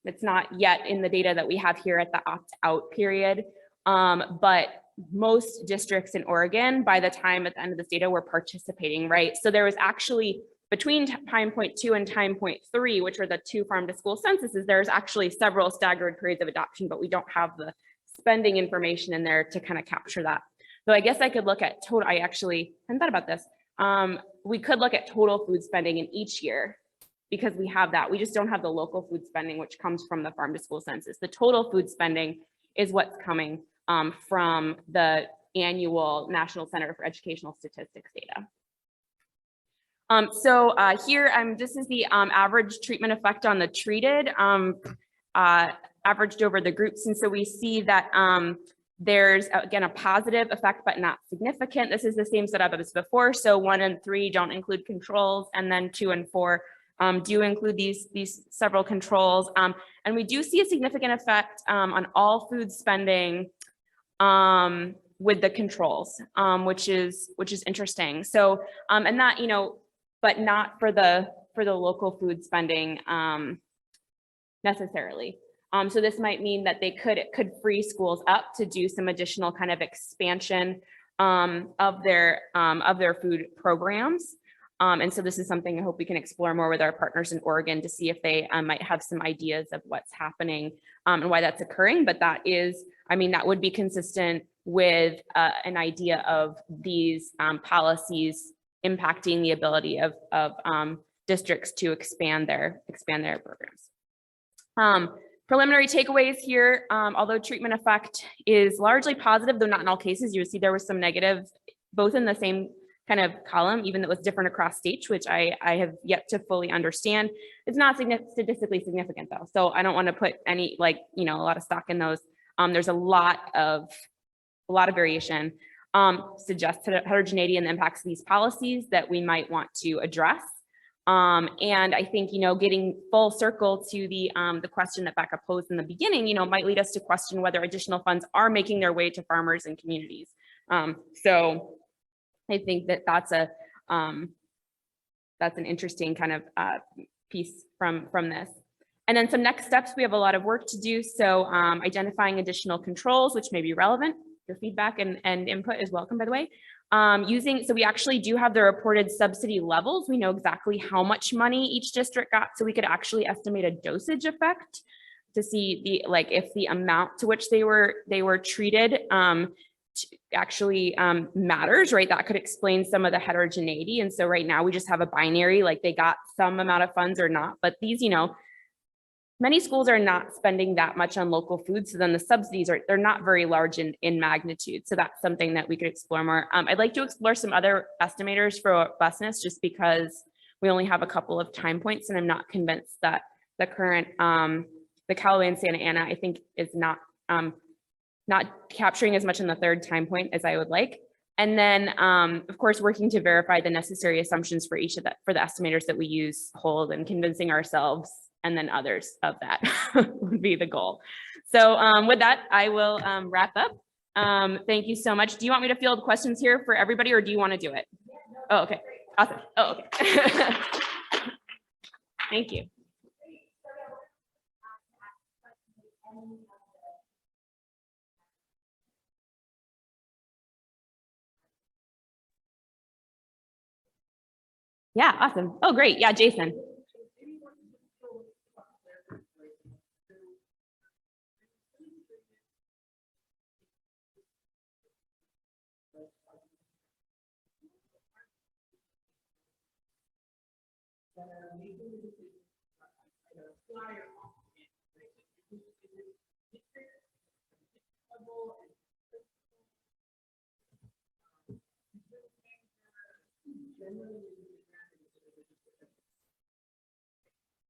it's not yet in the data that we have here at the opt-out period. But most districts in Oregon, by the time at the end of this data, were participating, right? So there was actually, between time point 2 and time point 3, which are the 2 farm to school censuses, there's actually several staggered periods of adoption, but we don't have the spending information in there to kind of capture that. So I guess I could look at total, I actually hadn't thought about this. We could look at total food spending in each year because we have that. We just don't have the local food spending, which comes from the farm to school census. The total food spending is what's coming from the annual National Center for Educational Statistics data. Here, this is the average treatment effect on the treated, averaged over the groups. And so we see that there's, again, a positive effect, but not significant. This is the same setup as before. So 1 and 3 don't include controls, and then 2 and 4 do include these several controls. And we do see a significant effect on all food spending with the controls, which is interesting. So, and that, you know, but not for the local food spending necessarily. So this might mean that it could free schools up to do some additional kind of expansion of their food programs. And so this is something I hope we can explore more with our partners in Oregon to see if they might have some ideas of what's happening and why that's occurring. But that is, I mean, that would be consistent with an idea of these policies impacting the ability of districts to expand their programs. Preliminary takeaways here, although treatment effect is largely positive, though not in all cases, you see there was some negatives, both in the same kind of column, even though it was different across states, which I have yet to fully understand. It's not statistically significant though. So I don't want to put any, like, you know, a lot of stock in those. There's a lot of variation, suggests heterogeneity in the impacts of these policies that we might want to address. And I think, you know, getting full circle to the question that Becca posed in the beginning, you know, might lead us to question whether additional funds are making their way to farmers and communities. So I think that that's an interesting kind of piece from this. And then some next steps, we have a lot of work to do. So identifying additional controls, which may be relevant. Your feedback and input is welcome, by the way. So we actually do have the reported subsidy levels. We know exactly how much money each district got, so we could actually estimate a dosage effect to see if the amount to which they were treated actually matters, right? That could explain some of the heterogeneity. And so right now we just have a binary, like they got some amount of funds or not, but these, you know, many schools are not spending that much on local food. So then the subsidies they're not very large in magnitude. So that's something that we could explore more. I'd like to explore some other estimators for robustness just because we only have a couple of time points and I'm not convinced that the current, the Callaway and Santa Ana, I think is not capturing as much in the third time point as I would like. And then, of course, working to verify the necessary assumptions for each of for the estimators that we use hold and convincing ourselves and then others of that would be the goal. So with that, I will wrap up. Thank you so much. Do you want me to field questions here for everybody or do you want to do it? Oh, okay. Awesome. Oh, okay. Thank you. Yeah, awesome. Oh, great. Yeah, Jason.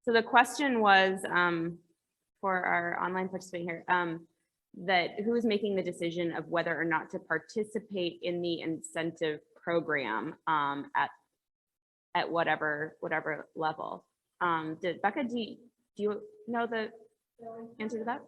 So the question was, for our online participant here, that who is making the decision of whether or not to participate in the incentive program at whatever level. Becca, do you know the answer to that?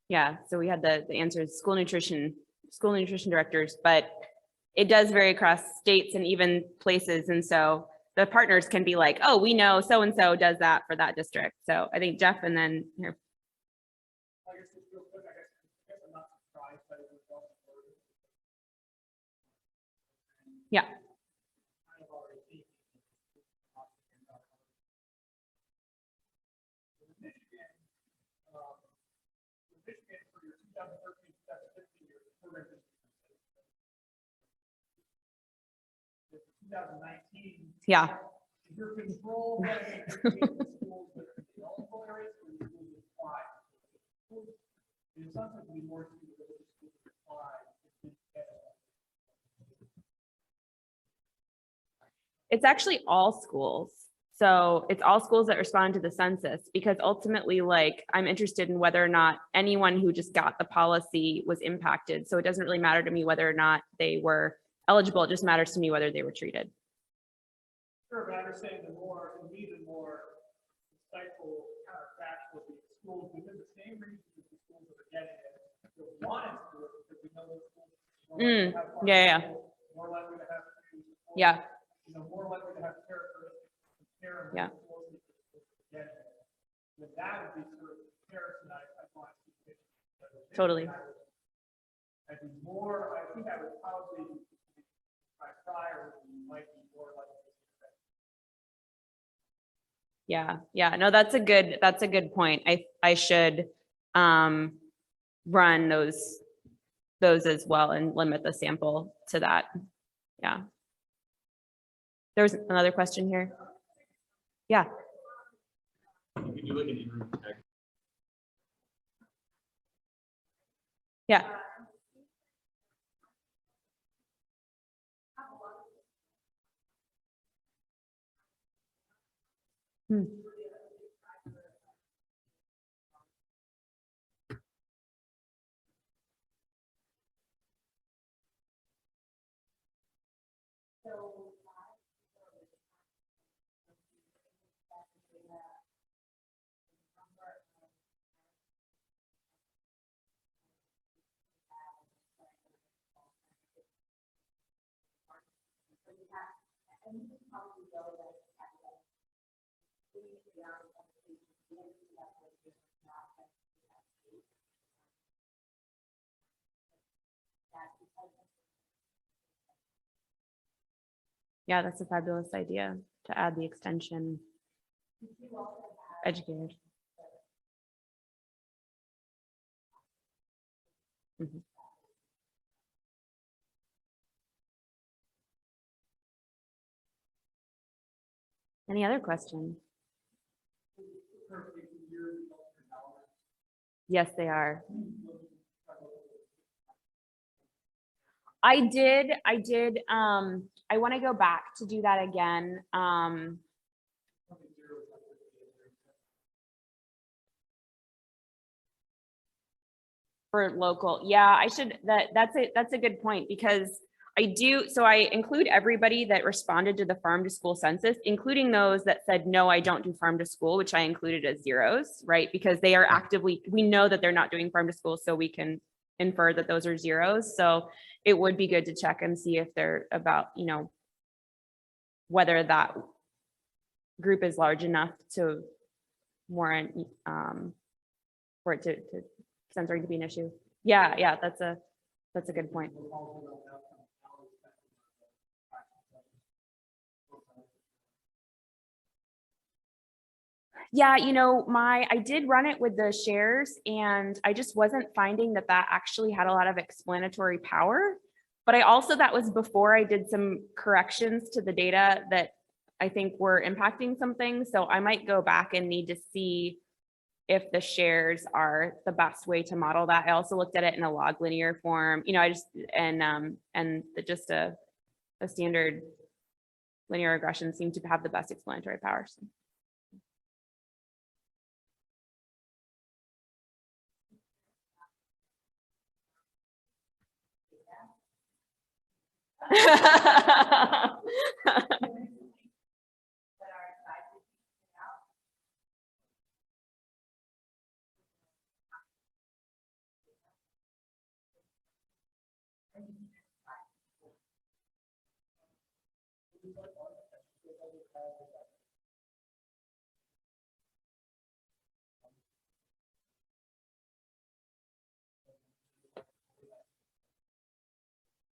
Yeah, so we had the answers, school nutrition directors, but it does vary across states and even places. And so the partners can be like, oh, we know so-and-so does that for that district. So I think Jeff and then here. Yeah. Yeah. It's actually all schools. So it's all schools that respond to the census, because ultimately, like, I'm interested in whether or not anyone who just got the policy was impacted. So it doesn't really matter to me whether or not they were eligible. It just matters to me whether they were treated. Sure, but I was saying the more insightful counterfactual the schools within the same region as the schools that are getting it, they wanted to do it because we know those schools Yeah. more likely to have Yeah. More likely to have characteristics of care. Yeah. With that would be sort of comparison. I want to Totally. I'd be more. I think I would probably my prior might be more likely. Yeah, no, that's a good point. I should run those as well and limit the sample to that. Yeah. There's another question here. Yeah. Yeah. Yeah, that's a fabulous idea to add the extension educators. Mhm. Any other questions? Yes, they are. I did. I want to go back to do that again. For local, yeah, I should, that's a good point, because so I include everybody that responded to the farm to school census, including those that said, no, I don't do farm to school, which I included as zeros, right? Because they are actively, we know that they're not doing farm to school, so we can infer that those are zeros. So it would be good to check and see if they're about, whether that group is large enough to warrant for it to censoring to be an issue. Yeah, that's a good point. Yeah, I did run it with the shares, and I just wasn't finding that actually had a lot of explanatory power. But that was before I did some corrections to the data that I think were impacting some things. So I might go back and need to see if the shares are the best way to model that. I also looked at it in a log linear form, just a standard linear regression seemed to have the best explanatory power. So.